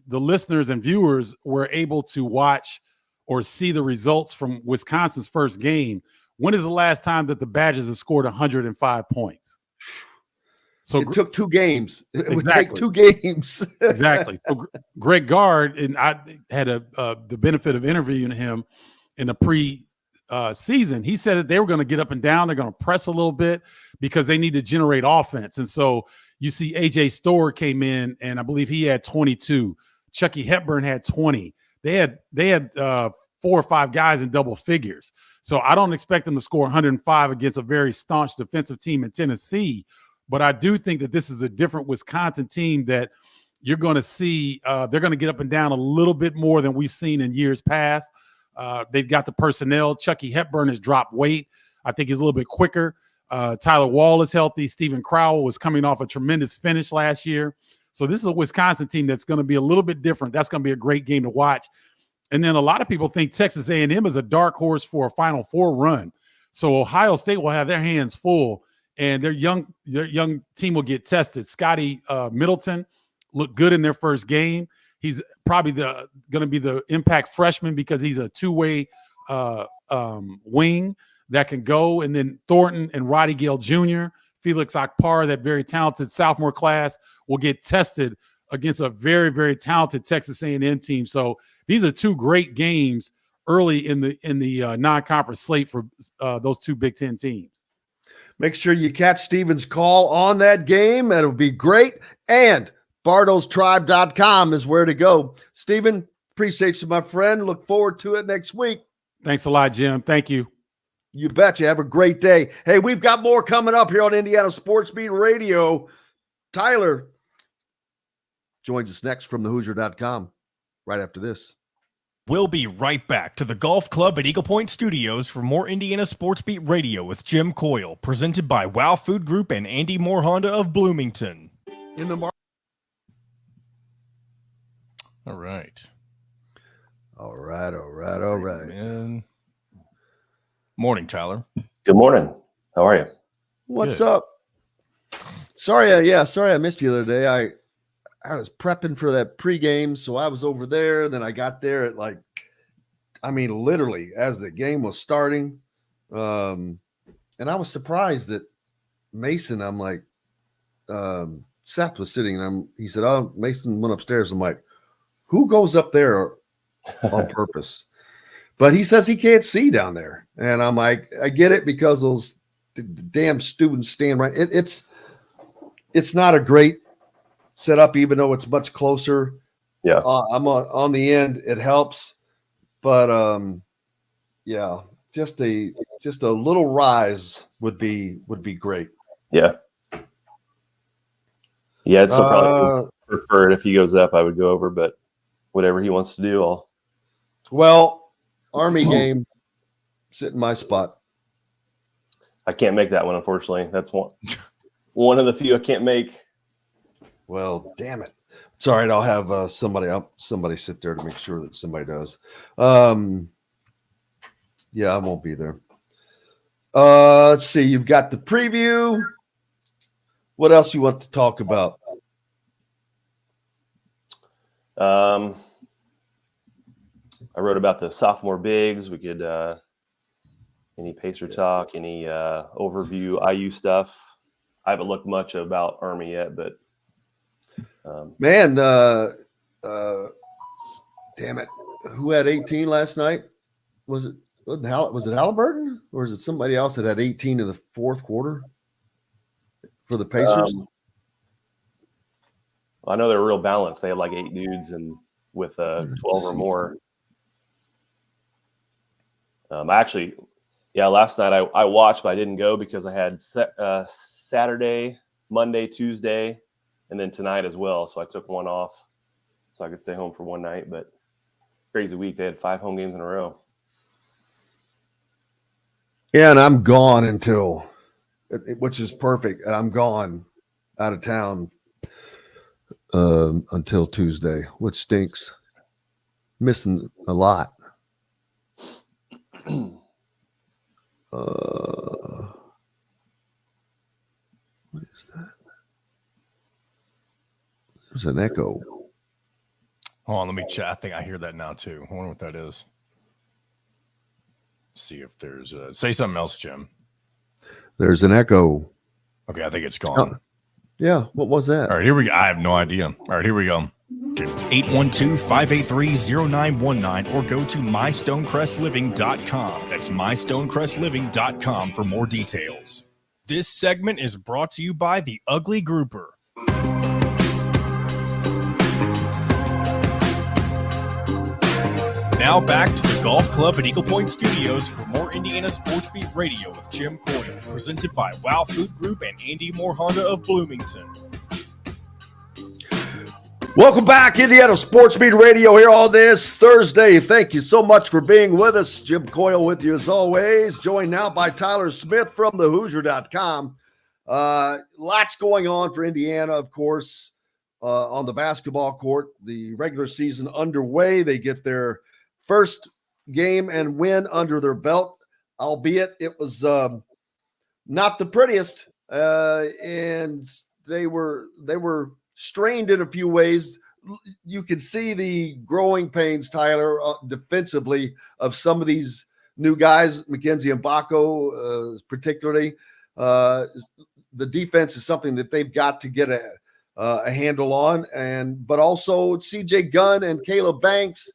the listeners and viewers were able to watch or see the results from Wisconsin's first game, when is the last time that the Badgers have scored 105 points? So it took 2 games. It would exactly. take 2 games. Exactly. So Greg Gard, and I had the benefit of interviewing him in the pre-season. He said that they were going to get up and down. They're going to press a little bit because they need to generate offense. And so you see AJ Storr came in, and I believe he had 22. Chucky Hepburn had 20. They had 4 or 5 guys in double figures. So I don't expect them to score 105 against a very staunch defensive team in Tennessee. But I do think that this is a different Wisconsin team that you're going to see. They're going to get up and down a little bit more than we've seen in years past. They've got the personnel. Chucky Hepburn has dropped weight. I think he's a little bit quicker. Tyler Wall is healthy. Stephen Crowell was coming off a tremendous finish last year. So this is a Wisconsin team that's going to be a little bit different. That's going to be a great game to watch. And then a lot of people think Texas A&M is a dark horse for a Final Four run. So Ohio State will have their hands full, and their young team will get tested. Scotty Middleton looked good in their first game. He's probably going to be the impact freshman because he's a two-way wing that can go. And then Thornton and Roddy Gale Jr., Felix Akpar, that very talented sophomore class, will get tested against a very, very talented Texas A&M team. So these are two great games early in the non-conference slate for those two Big Ten teams. Make sure you catch Steven's call on that game. That'll be great. And Bardo'sTribe.com is where to go. Steven, appreciate you, my friend. Look forward to it next week. Thanks a lot, Jim. Thank you. You betcha. Have a great day. Hey, we've got more coming up here on Indiana Sports Beat Radio. Tyler joins us next from thehoosier.com right after this. We'll be right back to the Golf Club at Eagle Point Studios for more Indiana Sports Beat Radio with Jim Coyle, presented by Wow Food Group and Andy Moore Honda of Bloomington. In the All right. All right. Man. Morning, Tyler. Good morning. How are you? What's Good. up? Sorry I missed you the other day. I was prepping for that pregame, so I was over there. Then I got there at literally as the game was starting. And I was surprised that Mason, I'm like, Seth was sitting and he said, "Oh, Mason went upstairs." I'm like, who goes up there on purpose? But he says he can't see down there. And I'm like, I get it because those damn students stand right. It's not a great setup, even though it's much closer. Yeah. I'm on the end. It helps. But yeah, just a little rise would be great. Yeah. Yeah, it's still probably preferred if he goes up, I would go over, but whatever he wants to do, Army game, sit in my spot. I can't make that one, unfortunately. That's one of the few I can't make. Well, damn it. It's all right. I'll have somebody sit there to make sure that somebody does. Yeah, I won't be there. Let's see. You've got the preview. What else you want to talk about? I wrote about the sophomore bigs. We could any Pacer talk, any overview IU stuff. I haven't looked much about Army yet, but man, damn it, who had 18 last night? Was it Halliburton or is it somebody else that had 18 in the fourth quarter for the Pacers? I know they're real balanced. They had like 8 dudes and with 12 or more. Last night I watched, but I didn't go because I had Saturday, Monday, Tuesday, and then tonight as well. So I took one off so I could stay home for one night. But crazy week. They had 5 home games in a row. Yeah, and I'm gone until, which is perfect. And I'm gone out of town until Tuesday, which stinks. Missing a lot. What is that? There's an echo. Hold on, let me check. I think I hear that now too. I wonder what that is. See if there's say something else, Jim. There's an echo. Okay, I think it's gone. Yeah, what was that? All right, here we go. I have no idea. All right, here we go. 812-583-0919 or go to mystonecrestliving.com. That's mystonecrestliving.com for more details. This segment is brought to you by the Ugly Grouper. Now back to the Golf Club at Eagle Point Studios for more Indiana Sports Beat Radio with Jim Coyle, presented by Wow Food Group and Andy Moore Honda of Bloomington. Welcome back, Indiana Sports Beat Radio here on this Thursday. Thank you so much for being with us. Jim Coyle with you as always, joined now by Tyler Smith from thehoosier.com. Lots going on for Indiana, of course. on the basketball court. The regular season underway. They get their first game and win under their belt, albeit it was not the prettiest, and they were strained in a few ways. You can see the growing pains, Tyler, defensively of some of these new guys, McKenzie and Baco, particularly. The defense is something that they've got to get a handle on, but also CJ Gunn and Caleb Banks,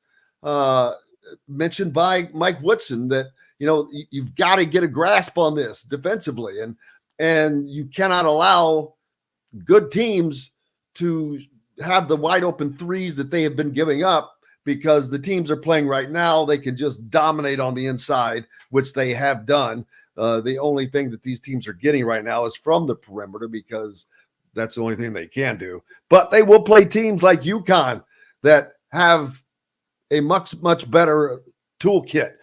mentioned by Mike Woodson, that you've got to get a grasp on this defensively, and you cannot allow good teams to have the wide open threes that they have been giving up, because the teams are playing right now, they can just dominate on the inside, which they have done. The only thing that these teams are getting right now is from the perimeter, because that's the only thing they can do. But they will play teams like UConn that have a much, much better toolkit,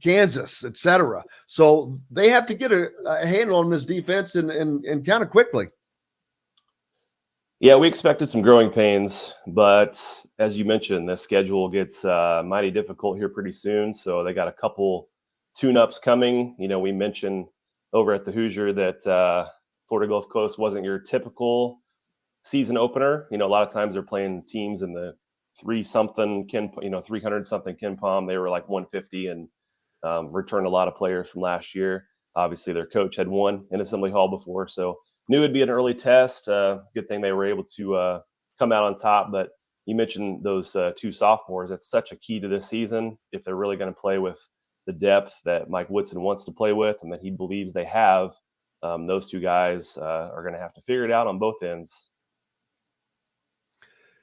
Kansas, etc. So they have to get a handle on this defense and kind of quickly. Yeah, we expected some growing pains, but as you mentioned, the schedule gets mighty difficult here pretty soon. So they got a couple tune-ups coming. We mentioned over at the Hoosier that Florida Gulf Coast wasn't your typical season opener. A lot of times they're playing teams in the 300-something Ken Pom. They were like 150 and returned a lot of players from last year. Obviously, their coach had won in Assembly Hall before, so knew it'd be an early test. Good thing they were able to come out on top. But you mentioned those two sophomores. That's such a key to this season if they're really going to play with the depth that Mike Woodson wants to play with and that he believes they have. Those two guys are going to have to figure it out on both ends.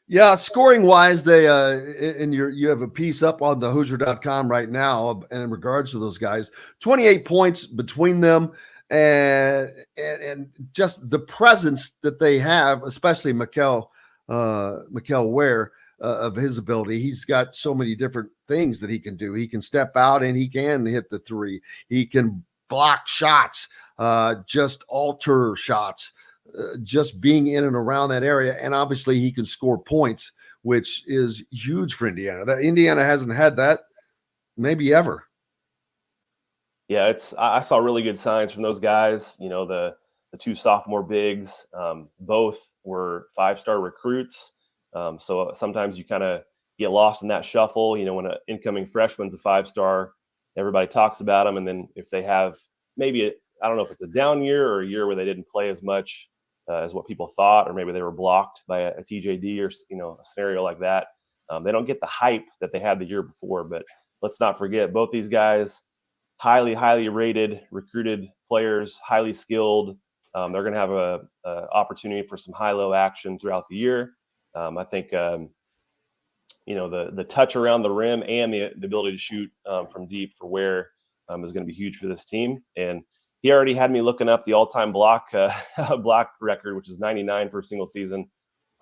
Yeah, scoring wise, they you have a piece up on the Hoosier.com right now in regards to those guys. 28 points between them, and just the presence that they have, especially Mikel Ware, of his ability. He's got so many different things that he can do. He can step out and he can hit the three. He can block shots, just alter shots. Just being in and around that area, and obviously he can score points, which is huge for Indiana. Indiana hasn't had that maybe ever. Yeah, I saw really good signs from those guys. The two sophomore bigs, both were 5-star recruits. So sometimes you kind of get lost in that shuffle. When an incoming freshman's a 5-star, everybody talks about them, and then if they have maybe I don't know if it's a down year or a year where they didn't play as much as what people thought, or maybe they were blocked by a TJD or a scenario like that. They don't get the hype that they had the year before. But let's not forget, both these guys, highly, highly rated, recruited players, highly skilled. They're going to have a opportunity for some high-low action throughout the year. I think the touch around the rim and the ability to shoot from deep for Ware is going to be huge for this team. And he already had me looking up the all-time block record, which is 99 for a single season.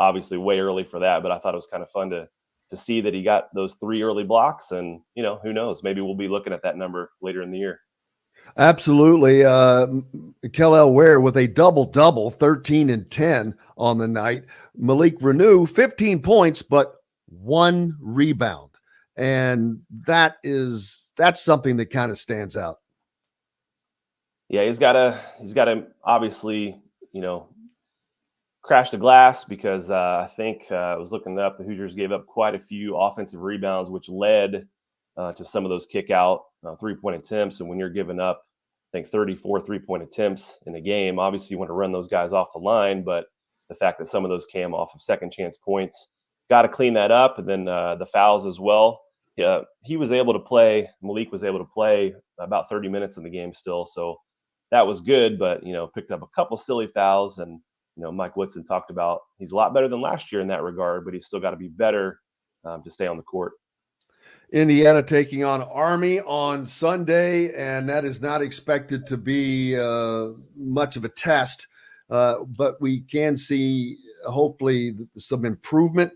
Obviously, way early for that, but I thought it was kind of fun to see that he got those 3 early blocks. And who knows? Maybe we'll be looking at that number later in the year. Absolutely, Kellel Ware with a double-double, 13 and 10 on the night. Malik Renew, 15 points, but 1 rebound, and that's something that kind of stands out. Yeah, he's got to obviously, crash the glass, because I think I was looking up, the Hoosiers gave up quite a few offensive rebounds, which led to some of those kick out 3-point attempts. And when you're giving up, I think 34 3-point attempts in a game, obviously you want to run those guys off the line. But the fact that some of those came off of second chance points, got to clean that up. And then the fouls as well. Yeah, Malik was able to play about 30 minutes in the game still. So that was good, but, picked up a couple silly fouls. And, Mike Woodson talked about he's a lot better than last year in that regard, but he's still got to be better to stay on the court. Indiana taking on Army on Sunday, and that is not expected to be much of a test, but we can see hopefully some improvement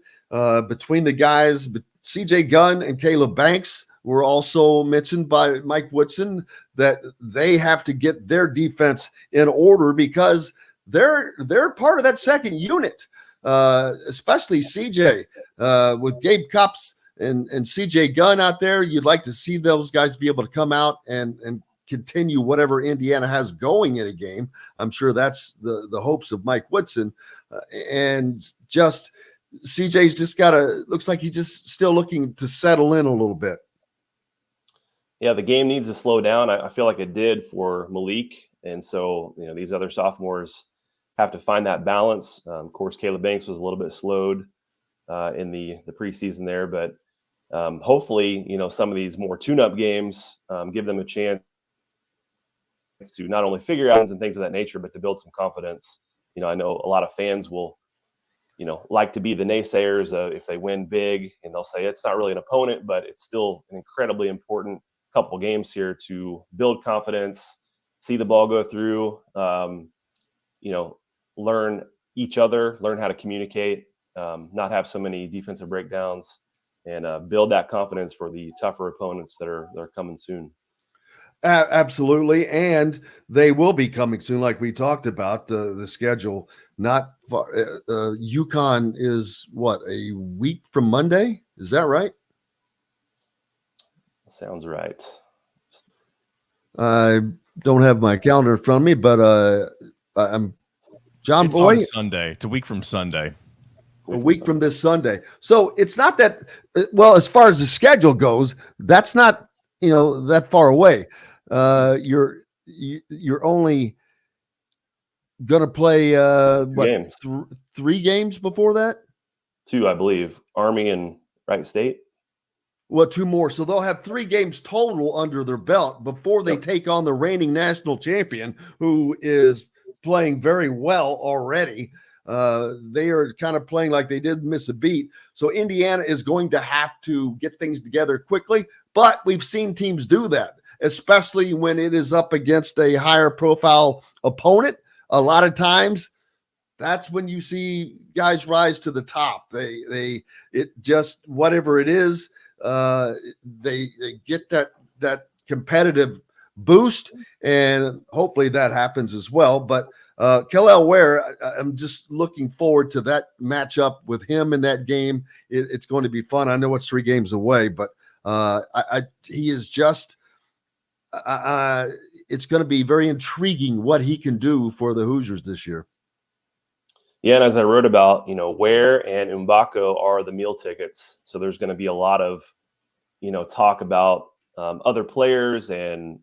between the guys. But CJ Gunn and Caleb Banks were also mentioned by Mike Woodson that they have to get their defense in order, because they're part of that second unit. especially CJ with Gabe Cupps and CJ Gunn out there. You'd like to see those guys be able to come out and continue whatever Indiana has going in a game. I'm sure that's the hopes of Mike Woodson. And just CJ's just looks like he's just still looking to settle in a little bit. Yeah, the game needs to slow down. I feel like it did for Malik. And so, these other sophomores have to find that balance. Of course, Caleb Banks was a little bit slowed in the preseason there, but hopefully, some of these more tune-up games give them a chance to not only figure out and things of that nature, but to build some confidence. I know a lot of fans will, like to be the naysayers if they win big, and they'll say it's not really an opponent, but it's still an incredibly important couple games here to build confidence, see the ball go through, learn each other, learn how to communicate, not have so many defensive breakdowns, and build that confidence for the tougher opponents that are coming soon. Absolutely. And they will be coming soon. Like we talked about the schedule, not far. UConn is what, a week from Monday? Is that right? Sounds right. I don't have my calendar in front of me, but I'm John it's Boy. On Sunday. It's a week from Sunday. A week from this Sunday. So it's not that, well, as far as the schedule goes, that's not, that far away. You're only going to play games. 3 games before that? 2, I believe. Army and Wright State. Well, 2 more. So they'll have 3 games total under their belt before they take on the reigning national champion, who is playing very well already. They are kind of playing like they didn't miss a beat. So Indiana is going to have to get things together quickly, but we've seen teams do that, especially when it is up against a higher profile opponent. A lot of times that's when you see guys rise to the top. It just, whatever it is, they get that competitive boost, and hopefully that happens as well. But Kel'el Ware, I'm just looking forward to that matchup with him in that game. It's going to be fun. I know it's 3 games away, but he is just it's going to be very intriguing what he can do for the Hoosiers this year. Yeah, and as I wrote about, Ware and Mbako are the meal tickets. So there's going to be a lot of, talk about other players and,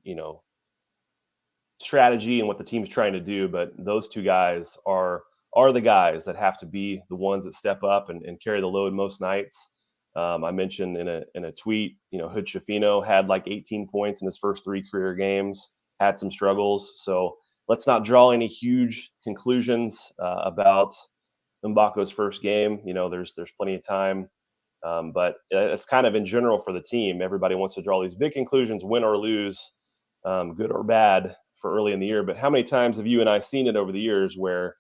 strategy and what the team's trying to do. But those 2 guys are the guys that have to be the ones that step up and carry the load most nights. I mentioned in a tweet, Hood Schifino had like 18 points in his first 3 career games, had some struggles. So let's not draw any huge conclusions about Mbako's first game. There's plenty of time, but it's kind of in general for the team. Everybody wants to draw these big conclusions, win or lose, good or bad, for early in the year. But how many times have you and I seen it over the years where,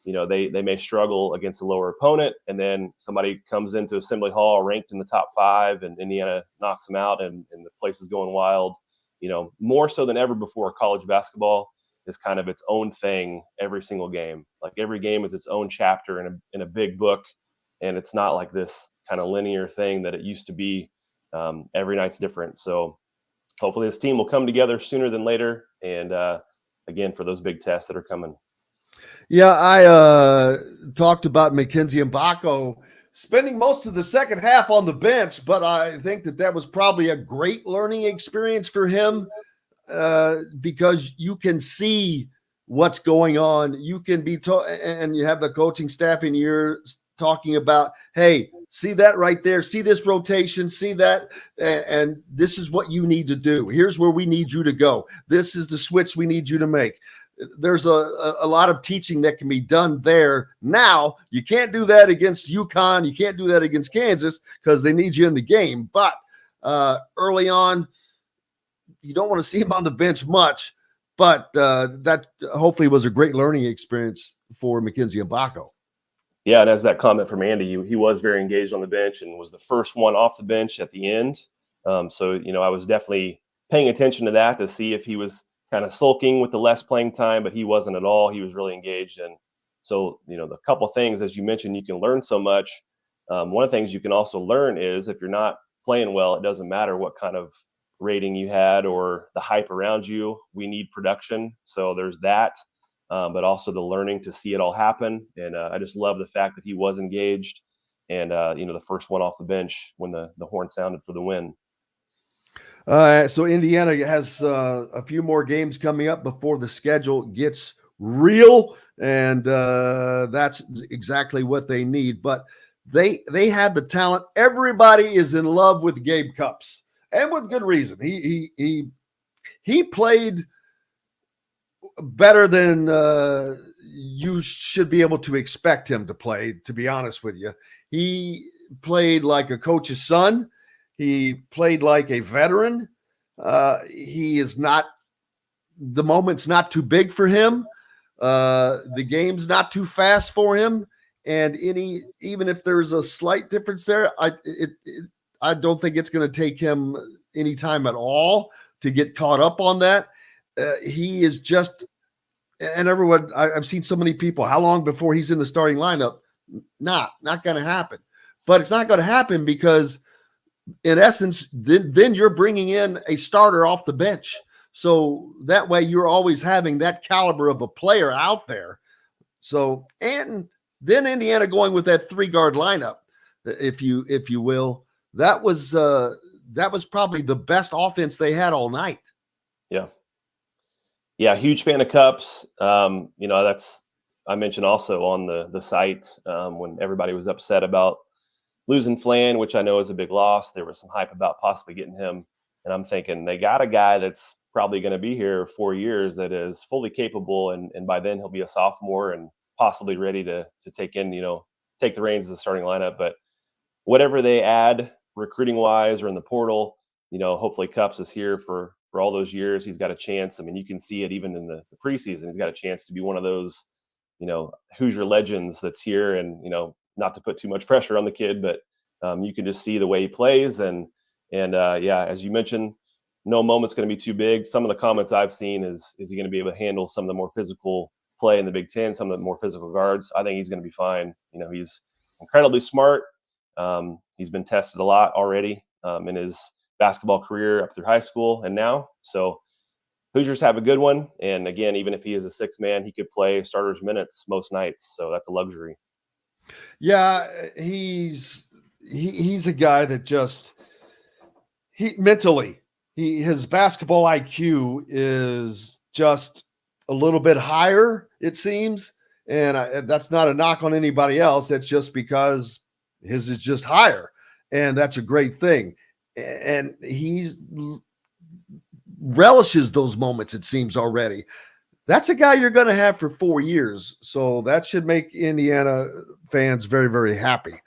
they may struggle against a lower opponent, and then somebody comes into Assembly Hall ranked in the top 5, and Indiana knocks them out, and the place is going wild. More so than ever before, college basketball is kind of its own thing every single game. Like every game is its own chapter in a big book, and it's not like this kind of linear thing that it used to be. Every night's different. So hopefully this team will come together sooner than later, and again, for those big tests that are coming. Yeah, I talked about Mackenzie Mbako spending most of the second half on the bench, but I think that was probably a great learning experience for him, because you can see what's going on. You can be and you have the coaching staff in your ears talking about, hey, see that right there, see this rotation, see that, and this is what you need to do. Here's where we need you to go. This is the switch we need you to make. There's a lot of teaching that can be done there. Now, you can't do that against UConn. You can't do that against Kansas because they need you in the game. But early on, you don't want to see him on the bench much. But that hopefully was a great learning experience for Mackenzie Mbako. Yeah, and as that comment from Andy, he was very engaged on the bench and was the first one off the bench at the end. So, I was definitely paying attention to that to see if he was kind of sulking with the less playing time, but he wasn't at all. He was really engaged, and So, the couple things, as you mentioned, you can learn so much. One of the things you can also learn is if you're not playing well, it doesn't matter what kind of rating you had or the hype around you. We need production. So there's that, but also the learning to see it all happen. And I just love the fact that he was engaged and, the first one off the bench when the horn sounded for the win. So Indiana has a few more games coming up before the schedule gets real, and that's exactly what they need. But they have the talent. Everybody is in love with Gabe Cupps, and with good reason. He played better than you should be able to expect him to play, to be honest with you. He played like a coach's son. He played like a veteran. He is not, the moment's not too big for him. The game's not too fast for him. And even if there's a slight difference there, I don't think it's going to take him any time at all to get caught up on that. He is just, and everyone, I've seen so many people, how long before he's in the starting lineup? Not going to happen. But it's not going to happen because, in essence, then you're bringing in a starter off the bench. So that way you're always having that caliber of a player out there. So, and then Indiana going with that 3-guard lineup, if you will, that was probably the best offense they had all night. Yeah. Huge fan of Cupps. That's, I mentioned also on the site when everybody was upset about losing Flan, which I know is a big loss. There was some hype about possibly getting him. And I'm thinking they got a guy that's probably going to be here 4 years that is fully capable. And by then he'll be a sophomore and possibly ready to take the reins of the starting lineup. But whatever they add recruiting wise or in the portal, hopefully Cupps is here for all those years. He's got a chance. I mean, you can see it even in the preseason. He's got a chance to be one of those, Hoosier legends that's here. And, not to put too much pressure on the kid, but you can just see the way he plays. And as you mentioned, no moment's going to be too big. Some of the comments I've seen is he going to be able to handle some of the more physical play in the Big Ten, some of the more physical guards? I think he's going to be fine. He's incredibly smart. He's been tested a lot already in his basketball career up through high school and now. So Hoosiers have a good one. And again, even if he is a 6 man, he could play starters minutes most nights. So that's a luxury. Yeah, he's a guy that just his basketball IQ is just a little bit higher, it seems, and that's not a knock on anybody else. That's just because his is just higher, and that's a great thing. And he's relishes those moments, it seems already. That's a guy you're going to have for 4 years. So that should make Indiana fans very, very happy.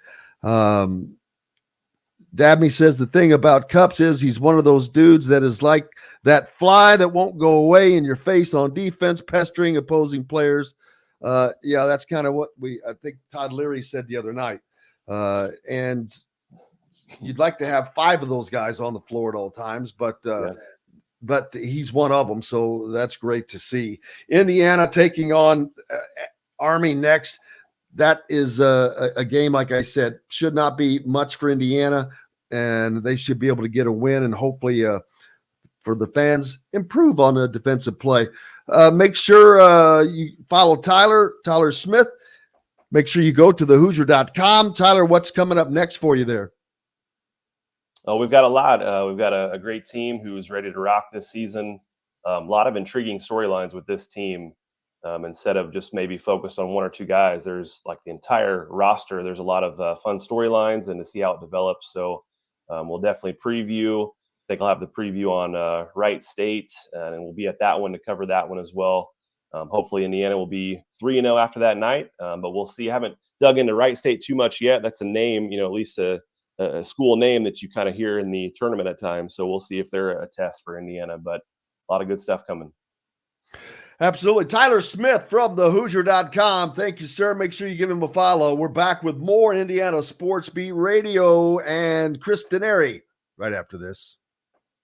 Dabney says the thing about Cupps is he's one of those dudes that is like that fly that won't go away in your face on defense, pestering opposing players. Yeah, that's kind of what I think Todd Leary said the other night. And you'd like to have 5 of those guys on the floor at all times, but he's one of them, so that's great to see. Indiana taking on Army next. That is a game, like I said, should not be much for Indiana, and they should be able to get a win and hopefully for the fans improve on the defensive play. Make sure you follow Tyler Smith. Make sure you go to thehoosier.com. Tyler, what's coming up next for you there? Oh, we've got a lot. We've got a great team who's ready to rock this season. A lot of intriguing storylines with this team. Instead of just maybe focused on 1 or 2 guys, there's like the entire roster. There's a lot of fun storylines and to see how it develops. So we'll definitely preview. I think I'll have the preview on Wright State, and we'll be at that one to cover that one as well. Hopefully Indiana will be 3-0 after that night, but we'll see. I haven't dug into Wright State too much yet. That's a name, at least a school name that you kind of hear in the tournament at times. So we'll see if they're a test for Indiana, but a lot of good stuff coming. Absolutely. Tyler Smith from thehoosier.com. Thank you, sir. Make sure you give him a follow. We're back with more Indiana Sports Beat Radio and Chris Denari right after this.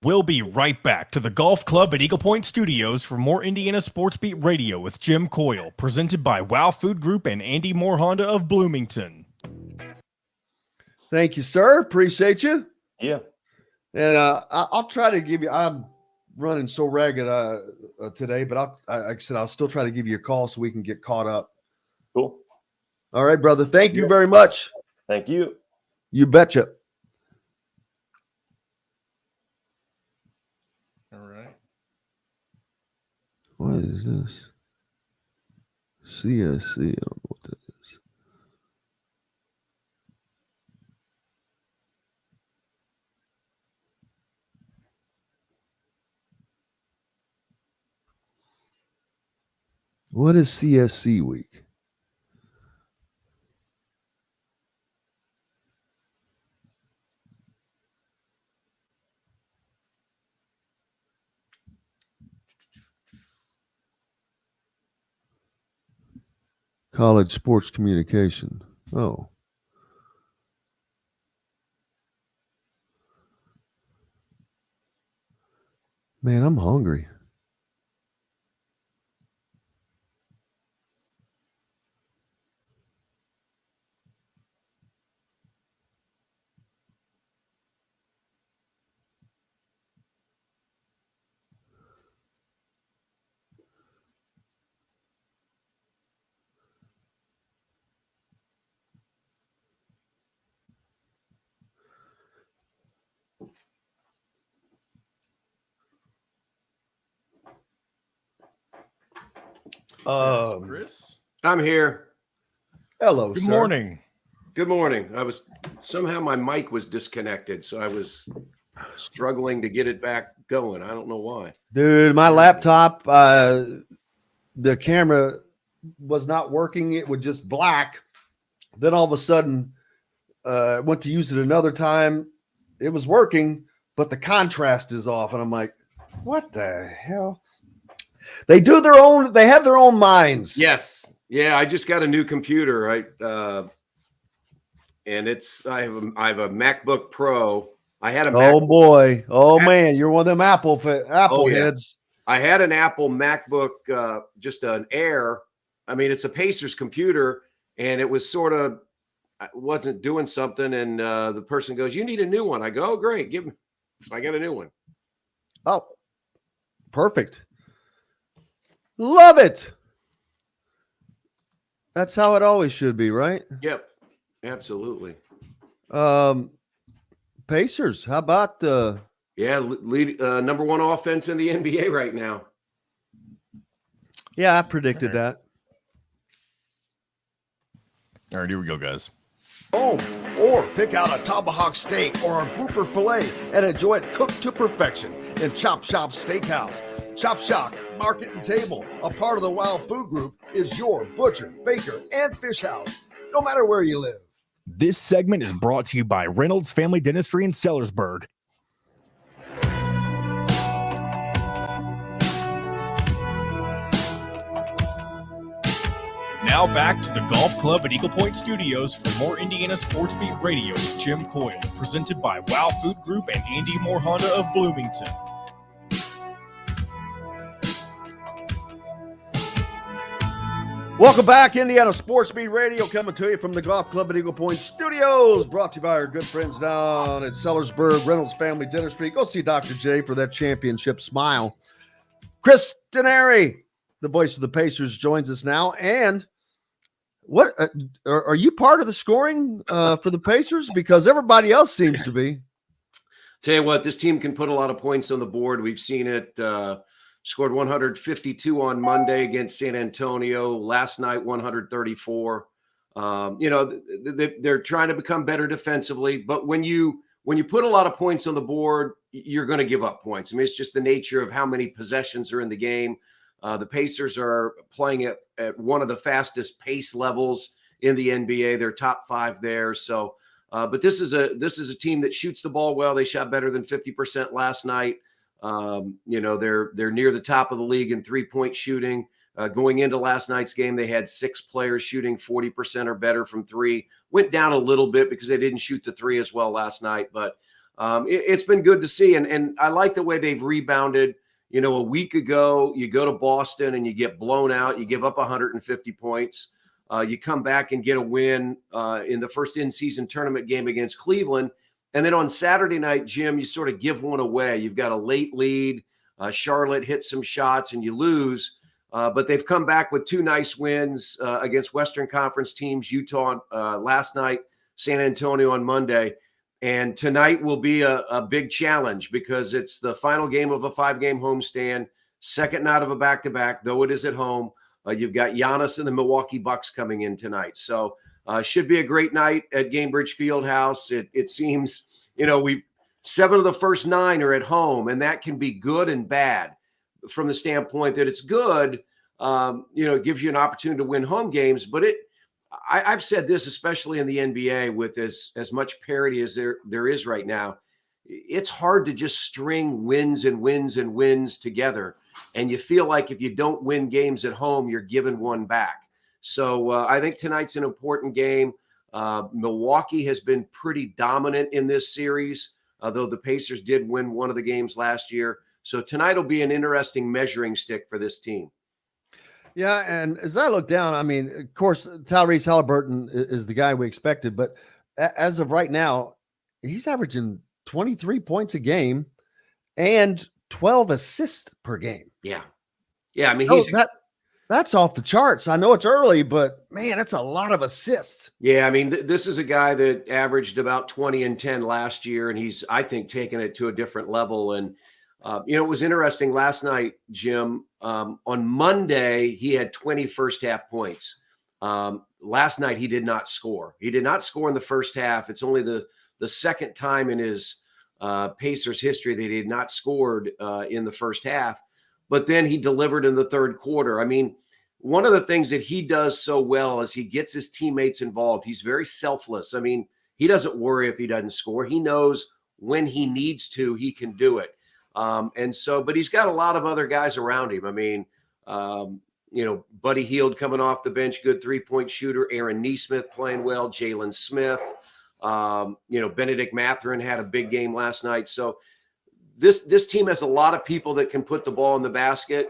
We'll be right back to the Golf Club at Eagle Point Studios for more Indiana Sports Beat Radio with Jim Coyle, presented by Wow Food Group and Andy Moore Honda of Bloomington. Thank you, sir. Appreciate you. Yeah. And I'll try to give you. I'm running so ragged today, but like I said, I'll still try to give you a call so we can get caught up. Cool. All right, brother. Thank you very much. Thank you. You betcha. All right. What is this? CSC. I don't know what that is. What is CSC week? College sports communication. Oh. Man, I'm hungry. Chris. I'm here. Hello, Good sir. morning. Good morning. Somehow my mic was disconnected, so I was struggling to get it back going. I don't know why. Dude, my laptop, the camera was not working. It was just black. Then all of a sudden, went to use it another time. It was working, but the contrast is off. And I'm like, what the hell? They have their own minds. Yes. Yeah, I just got a new computer, right? And I have a MacBook Pro. I had a Oh boy. Oh man, you're one of them Apple yeah. heads. I had an Apple MacBook, just an Air. I mean, it's a Pacers computer, and it was wasn't doing something. And the person goes, "You need a new one." I go, "Oh, great, give me." So I got a new one. Oh, perfect. Love it. That's how it always should be, right? Yep, absolutely. Pacers. How about Yeah, lead number one offense in the NBA right now. Yeah, I predicted that. All right, here we go, guys. Or pick out a tomahawk steak or a grouper filet and enjoy it cooked to perfection in Chop Shop Steakhouse. Chop Shop Market and Table, a part of the Wild Food Group, is your butcher, baker, and fish house, no matter where you live. This segment is brought to you by Reynolds Family Dentistry in Sellersburg. Now back to the Golf Club at Eagle Point Studios for more Indiana Sports Beat Radio with Jim Coyle, presented by Wow Food Group and Andy Moore Honda of Bloomington. Welcome back, Indiana Sports Beat Radio, coming to you from the Golf Club at Eagle Point Studios, brought to you by our good friends down at Sellersburg, Reynolds Family Dentistry. Go see Dr. J for that championship smile. Chris Denari, the voice of the Pacers, joins us now. And what are you part of the scoring for the Pacers? Because everybody else seems to be. Tell you what, this team can put a lot of points on the board. We've seen it. Scored 152 on Monday against San Antonio. Last night, 134. They're trying to become better defensively. But when you put a lot of points on the board, you're going to give up points. I mean, it's just the nature of how many possessions are in the game. The Pacers are playing at one of the fastest pace levels in the NBA. They're top 5 there. So, but this is a team that shoots the ball well. They shot better than 50% last night. They're near the top of the league in 3-point shooting. Going into last night's game, they had 6 players shooting 40% or better from 3. Went down a little bit because they didn't shoot the 3 as well last night. But It's been good to see. And I like the way they've rebounded. You know, a week ago, you go to Boston and you get blown out. You give up 150 points. You come back and get a win in the first in-season tournament game against Cleveland. And then on Saturday night, Jim, you sort of give one away. You've got a late lead. Charlotte hits some shots and you lose. But they've come back with 2 nice wins against Western Conference teams, Utah last night, San Antonio on Monday. And tonight will be a big challenge because it's the final game of a 5-game homestand, second night of a back-to-back, though it is at home. You've got Giannis and the Milwaukee Bucks coming in tonight. So should be a great night at Gainbridge Fieldhouse. It seems, 7 of the first 9 are at home, and that can be good and bad from the standpoint that it's good. It gives you an opportunity to win home games, but I've said this, especially in the NBA with as much parity as there is right now, it's hard to just string wins and wins and wins together. And you feel like if you don't win games at home, you're giving one back. So I think tonight's an important game. Milwaukee has been pretty dominant in this series, though the Pacers did win one of the games last year. So tonight will be an interesting measuring stick for this team. Yeah, and as I look down, I mean, of course, Tyrese Halliburton is the guy we expected, but as of right now, he's averaging 23 points a game and 12 assists per game. Yeah. I mean, that's off the charts. I know it's early, but man, that's a lot of assists. Yeah, I mean, this is a guy that averaged about 20 and 10 last year, and he's, I think, taken it to a different level. And it was interesting last night, Jim. On Monday, he had 20 first-half points. Last night, he did not score. He did not score in the first half. It's only the second time in his Pacers history that he had not scored in the first half. But then he delivered in the third quarter. I mean, one of the things that he does so well is he gets his teammates involved. He's very selfless. I mean, he doesn't worry if he doesn't score. He knows when he needs to, he can do it. But he's got a lot of other guys around him. I mean, Buddy Hield coming off the bench, good 3-point shooter. Aaron Nesmith playing well. Jalen Smith. Benedict Mathurin had a big game last night. So this team has a lot of people that can put the ball in the basket.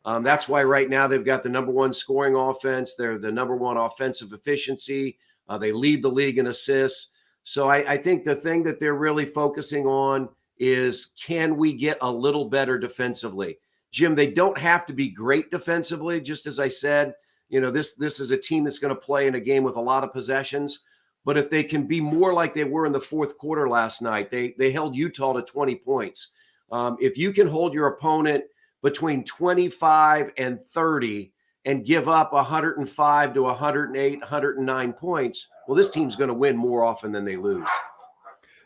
That's why right now they've got the number 1 scoring offense. They're the number 1 offensive efficiency. They lead the league in assists. So I think the thing that they're really focusing on is, can we get a little better defensively? Jim, they don't have to be great defensively. Just as I said, this is a team that's going to play in a game with a lot of possessions. But if they can be more like they were in the fourth quarter last night, they held Utah to 20 points. If you can hold your opponent between 25 and 30 and give up 105 to 108, 109 points, well, this team's going to win more often than they lose.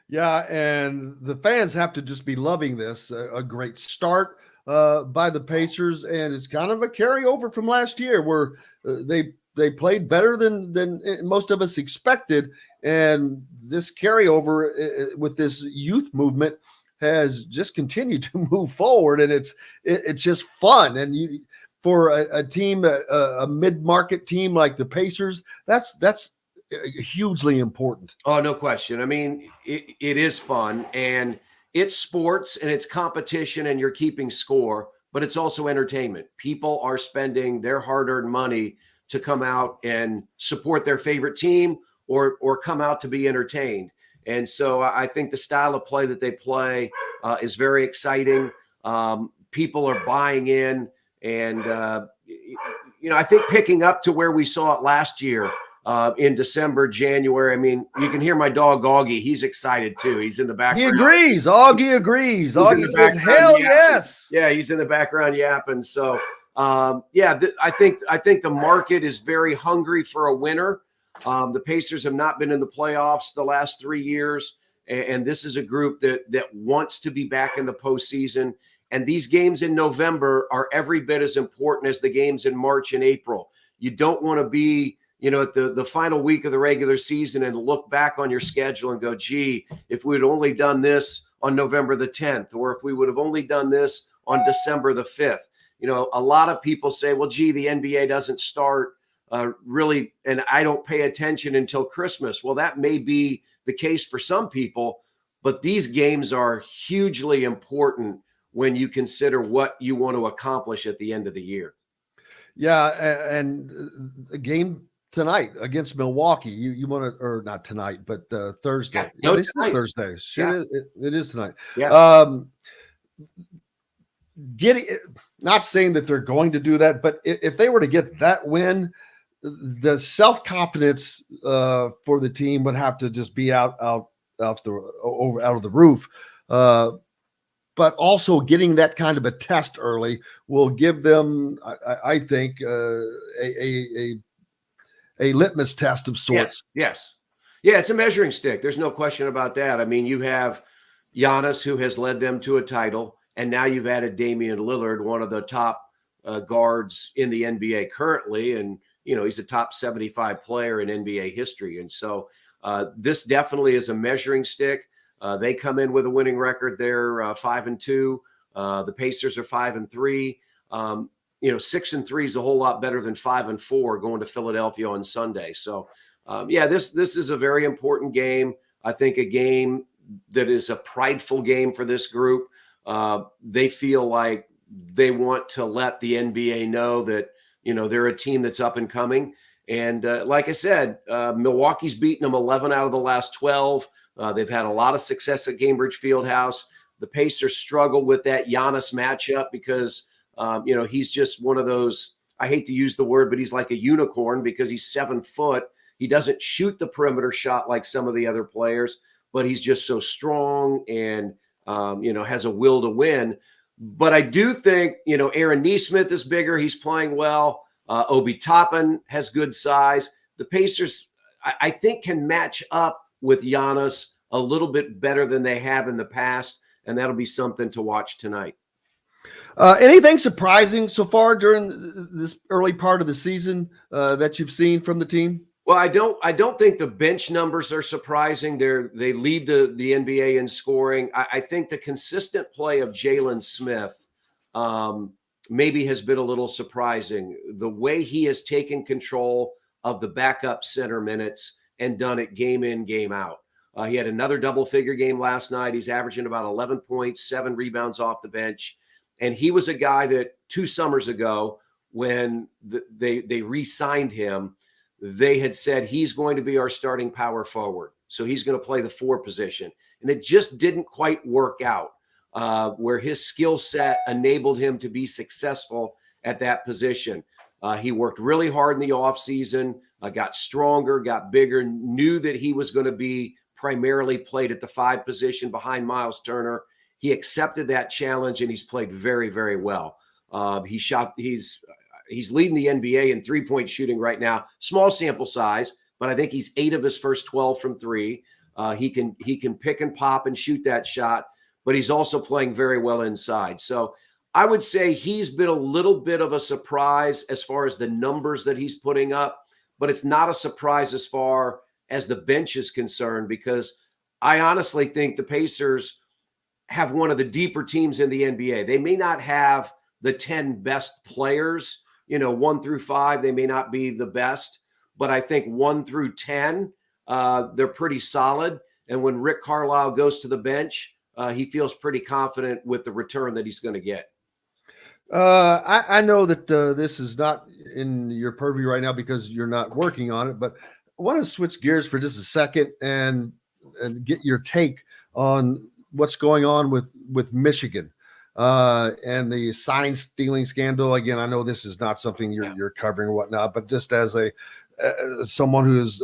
Yeah, and the fans have to just be loving this. A great start by the Pacers, and it's kind of a carryover from last year where they played better than most of us expected, and this carryover with this youth movement has just continued to move forward, and it's just fun. And for a team, a mid-market team like the Pacers, that's hugely important. Oh, no question. I mean, it is fun, and it's sports and it's competition and you're keeping score, but it's also entertainment. People are spending their hard-earned money to come out and support their favorite team or come out to be entertained. And so I think the style of play that they play is very exciting. People are buying in, and I think picking up to where we saw it last year, in December, January. I mean, you can hear my dog Augie. He's excited too. He's in the background. He agrees. Augie agrees. Augie says, "Hell yes!" Yeah, he's in the background yapping. So, I think the market is very hungry for a winner. The Pacers have not been in the playoffs the last 3 years, and this is a group that wants to be back in the postseason. And these games in November are every bit as important as the games in March and April. You don't want to be at the final week of the regular season and look back on your schedule and go, gee, if we had only done this on November the 10th, or if we would have only done this on December the 5th. A lot of people say, well, gee, the NBA doesn't start really, and I don't pay attention until Christmas. Well, that may be the case for some people, but these games are hugely important when you consider what you want to accomplish at the end of the year. Yeah, and the game tonight against Milwaukee, you want to, or not tonight, but Thursday. Yeah, no, this is tonight. Thursday. Shit, Yeah. it is tonight. Yeah. Getting, not saying that they're going to do that, but if they were to get that win, the self-confidence for the team would have to just be out of the roof. But also getting that kind of a test early will give them, I think, a litmus test of sorts. Yes. Yeah, it's a measuring stick. There's no question about that. I mean, you have Giannis, who has led them to a title, and now you've added Damian Lillard, one of the top guards in the NBA currently, and he's a top 75 player in NBA history. And so this definitely is a measuring stick. They come in with a winning record. They're 5-2. The Pacers are 5-3. 6-3 is a whole lot better than 5-4 going to Philadelphia on Sunday. So, this is a very important game. I think a game that is a prideful game for this group. They feel like they want to let the NBA know that they're a team that's up and coming. And like I said, Milwaukee's beaten them 11 out of the last 12. They've had a lot of success at Gainbridge Fieldhouse. The Pacers struggle with that Giannis matchup because, he's just one of those, I hate to use the word, but he's like a unicorn because he's 7 foot. He doesn't shoot the perimeter shot like some of the other players, but he's just so strong and, has a will to win. But I do think, Aaron Nesmith is bigger. He's playing well. Obi Toppin has good size. The Pacers, I think, can match up with Giannis a little bit better than they have in the past, and that'll be something to watch tonight. Anything surprising so far during this early part of the season that you've seen from the team? Well, I don't think the bench numbers are surprising. They lead the NBA in scoring. I think the consistent play of Jalen Smith maybe has been a little surprising. The way he has taken control of the backup center minutes and done it game in, game out. He had another double-figure game last night. He's averaging about 11 points, 7 rebounds off the bench. And he was a guy that 2 summers ago, when they re-signed him, they had said he's going to be our starting power forward. So he's going to play the 4 position. And it just didn't quite work out where his skill set enabled him to be successful at that position. He worked really hard in the offseason, got stronger, got bigger, knew that he was going to be primarily played at the 5 position behind Miles Turner. He accepted that challenge, and he's played very, very well. He's leading the NBA in 3-point shooting right now. Small sample size, but I think he's 8 of his first 12 from 3. He can pick and pop and shoot that shot, but he's also playing very well inside. So I would say he's been a little bit of a surprise as far as the numbers that he's putting up, but it's not a surprise as far as the bench is concerned, because I honestly think the Pacers have one of the deeper teams in the NBA. They may not have the 10 best players, 1 through 5, they may not be the best, but I think 1 through 10, they're pretty solid. And when Rick Carlisle goes to the bench, he feels pretty confident with the return that he's going to get. I know that this is not in your purview right now because you're not working on it, but I want to switch gears for just a second and get your take on what's going on with Michigan and the sign stealing scandal. Again, I know this is not something you're covering or whatnot, but just as someone who is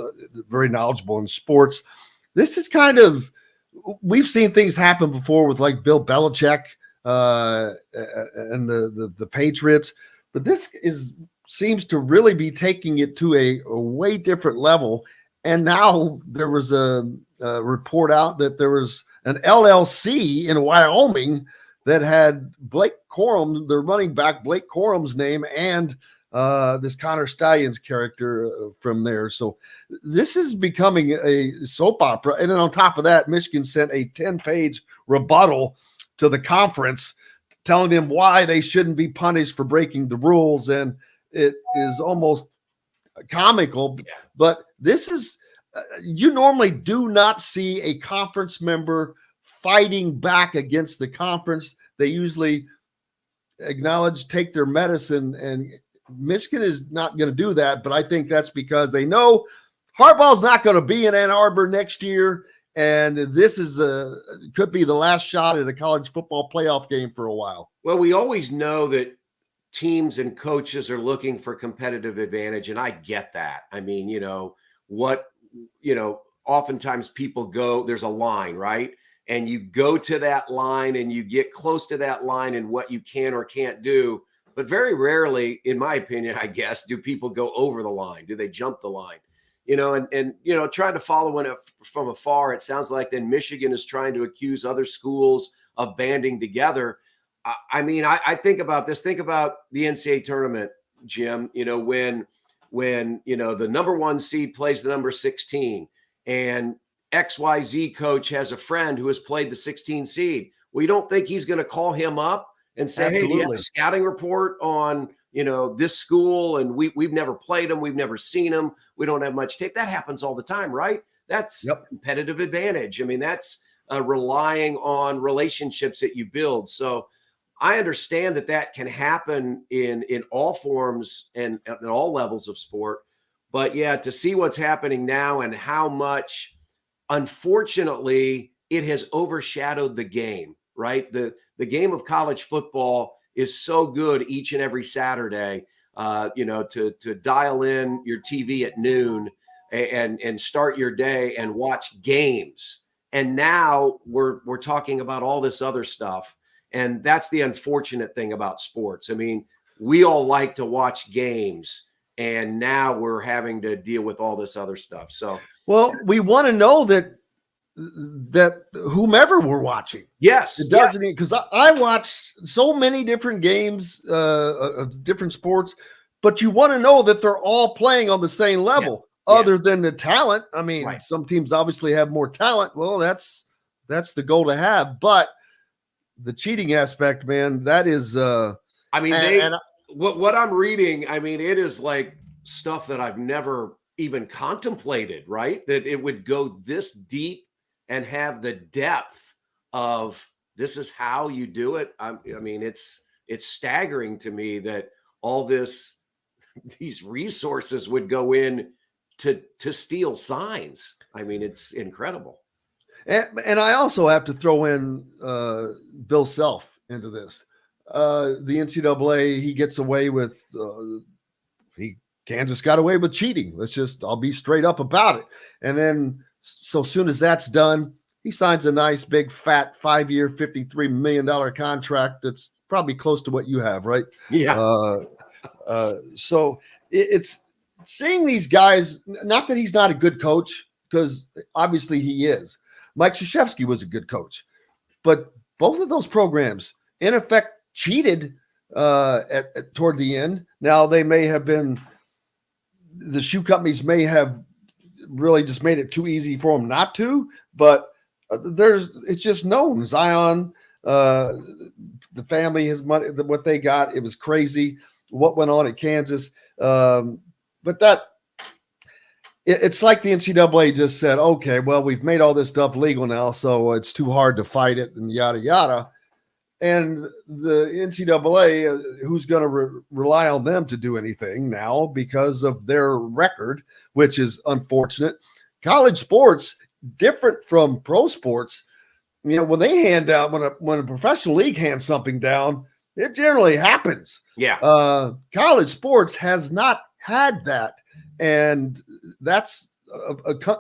very knowledgeable in sports, this is kind of, we've seen things happen before with like Bill Belichick and the Patriots, but this seems to really be taking it to a way different level. And now there was a report out that there was an LLC in Wyoming that had Blake Corum, the running back Blake Corum's name, and this Connor Stalions character from there. So this is becoming a soap opera. And then on top of that, Michigan sent a 10-page rebuttal to the conference telling them why they shouldn't be punished for breaking the rules. And it is almost comical, but this is, you normally do not see a conference member fighting back against the conference. They usually acknowledge, take their medicine, and Michigan is not going to do that. But I think that's because they know Harbaugh's not going to be in Ann Arbor next year, and this is could be the last shot at a college football playoff game for a while. Well, we always know that teams and coaches are looking for competitive advantage, and I get that. I mean, oftentimes people go, there's a line, right? And you go to that line and you get close to that line and what you can or can't do. But very rarely, in my opinion, I guess, do people go over the line. Do they jump the line? Trying to follow it from afar, it sounds like then Michigan is trying to accuse other schools of banding together. I think about this. Think about the NCAA tournament, Jim, when the number 1 seed plays the number 16 and XYZ coach has a friend who has played the 16 seed. Well, you don't think he's going to call him up and say, Absolutely. Hey, do you have a scouting report on, this school? And we've never played them. We've never seen them. We don't have much tape. That happens all the time, right? That's competitive advantage. I mean, that's relying on relationships that you build. So I understand that can happen in all forms and at all levels of sport. But yeah, to see what's happening now and how much, unfortunately, it has overshadowed the game, right? The game of college football is so good each and every Saturday, to dial in your TV at noon and start your day and watch games. And now we're talking about all this other stuff. And that's the unfortunate thing about sports. I mean, we all like to watch games, and now we're having to deal with all this other stuff. So, well, we want to know that whomever we're watching. Yes. It doesn't, because I watch so many different games of different sports, but you want to know that they're all playing on the same level other than the talent. I mean, some teams obviously have more talent. Well, that's the goal to have, but the cheating aspect, man, that is, what I'm reading, I mean, it is like stuff that I've never even contemplated, right? That it would go this deep and have the depth of this is how you do it. I mean, it's staggering to me that all these resources would go in to steal signs. I mean, it's incredible. And I also have to throw in Bill Self into this. The NCAA, he gets away with Kansas got away with cheating. I'll be straight up about it. And then so soon as that's done, he signs a nice big fat 5-year, $53 million contract. That's probably close to what you have, right? Yeah. So it's seeing these guys, not that he's not a good coach, because obviously he is. Mike Krzyzewski was a good coach, but both of those programs in effect cheated toward the end. Now they may have been, the shoe companies may have really just made it too easy for them not to, but it's just known. Zion, the family, his money, what they got, it was crazy what went on at Kansas. But it's like the NCAA just said, okay, well, we've made all this stuff legal now, so it's too hard to fight it and yada, yada. And the NCAA, who's going to rely on them to do anything now because of their record, which is unfortunate. College sports, different from pro sports, when they hand out, when a professional league hands something down, it generally happens. Yeah. College sports has not had that. And that's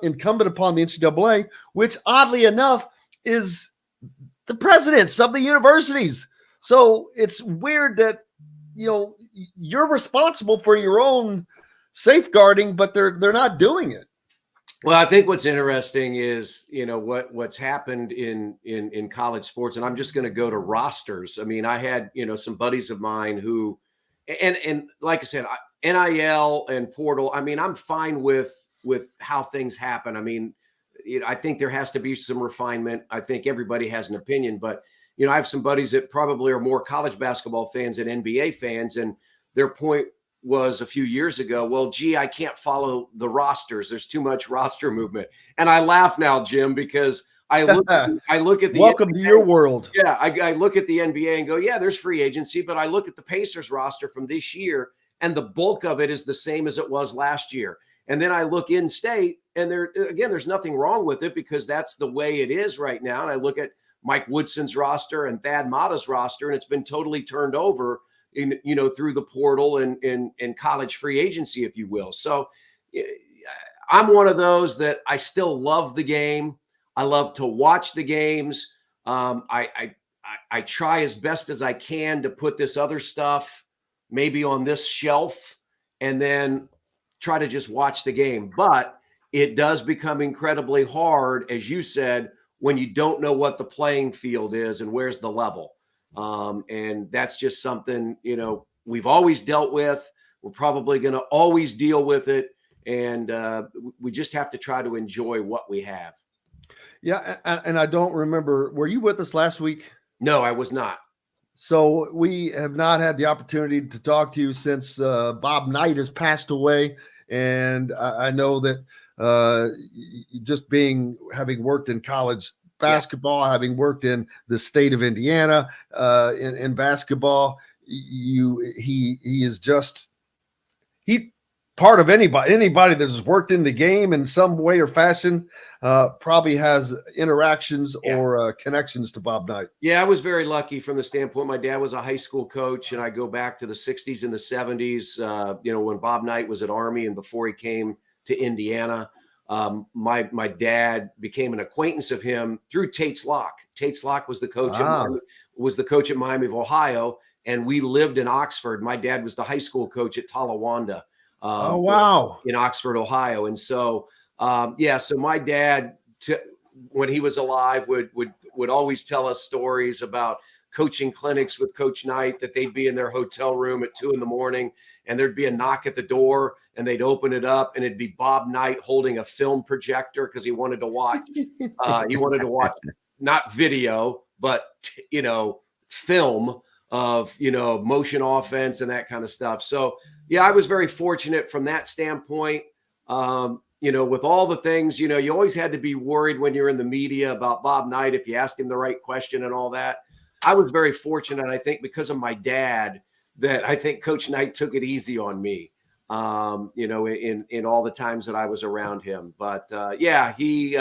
incumbent upon the NCAA, which oddly enough is the presidents of the universities. So it's weird that, you're responsible for your own safeguarding, but they're not doing it. Well, I think what's interesting is, what's happened in college sports, and I'm just going to go to rosters. I mean, I had, some buddies of mine who, and like I said, NIL and portal. I mean, I'm fine with how things happen. I mean, I think there has to be some refinement. I think everybody has an opinion, but I have some buddies that probably are more college basketball fans than NBA fans, and their point was a few years ago, well, gee, I can't follow the rosters. There's too much roster movement. And I laugh now, Jim, because I look at the Welcome to your world. Yeah, I look at the NBA and go, yeah, there's free agency, but I look at the Pacers roster from this year, and the bulk of it is the same as it was last year. And then I look in state, and there's nothing wrong with it because that's the way it is right now. And I look at Mike Woodson's roster and Thad Matta's roster, and it's been totally turned over through the portal and college free agency, if you will. So I'm one of those that I still love the game. I love to watch the games. I try as best as I can to put this other stuff maybe on this shelf and then try to just watch the game. But it does become incredibly hard, as you said, when you don't know what the playing field is and where's the level. And that's just something, we've always dealt with. We're probably going to always deal with it. And we just have to try to enjoy what we have. Yeah, and I don't remember. Were you with us last week? No, I was not. So we have not had the opportunity to talk to you since Bob Knight has passed away. And I know that just having worked in college basketball, having worked in the state of Indiana in basketball, he is just part of anybody that's worked in the game in some way or fashion probably has interactions or connections to Bob Knight. Yeah, I was very lucky from the standpoint. My dad was a high school coach, and I go back to the 60s and the 70s, when Bob Knight was at Army and before he came to Indiana. My dad became an acquaintance of him through Tate's Lock. Tate's Lock was the coach at Miami of Ohio, and we lived in Oxford. My dad was the high school coach at Talawanda. In Oxford, Ohio. And so, so my dad, when he was alive, would always tell us stories about coaching clinics with Coach Knight, that they'd be in their hotel room at 2 a.m. and there'd be a knock at the door and they'd open it up and it'd be Bob Knight holding a film projector because he wanted to watch, not video, but, film of, motion offense and that kind of stuff. So, yeah, I was very fortunate from that standpoint. With all the things, you always had to be worried when you're in the media about Bob Knight, if you asked him the right question and all that. I was very fortunate, I think, because of my dad, that I think Coach Knight took it easy on me, in all the times that I was around him. But, he,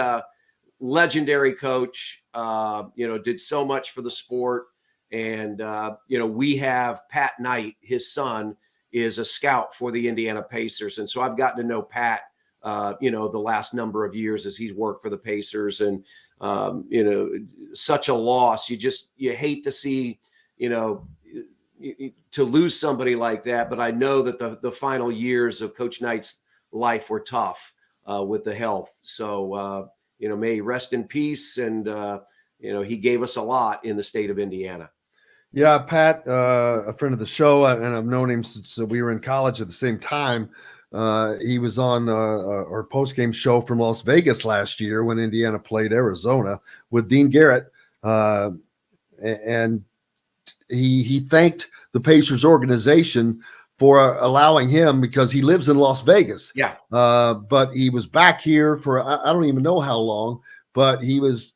legendary coach, did so much for the sport. And, we have Pat Knight, his son, is a scout for the Indiana Pacers. And so I've gotten to know Pat, the last number of years as he's worked for the Pacers. And, such a loss. You hate to see, to lose somebody like that. But I know that the final years of Coach Knight's life were tough with the health. So, may he rest in peace. And, he gave us a lot in the state of Indiana. Yeah, Pat, a friend of the show, and I've known him since we were in college at the same time. He was on our post-game show from Las Vegas last year when Indiana played Arizona with Dean Garrett. And he thanked the Pacers organization for allowing him, because he lives in Las Vegas. Yeah. But he was back here for, I don't even know how long, but he was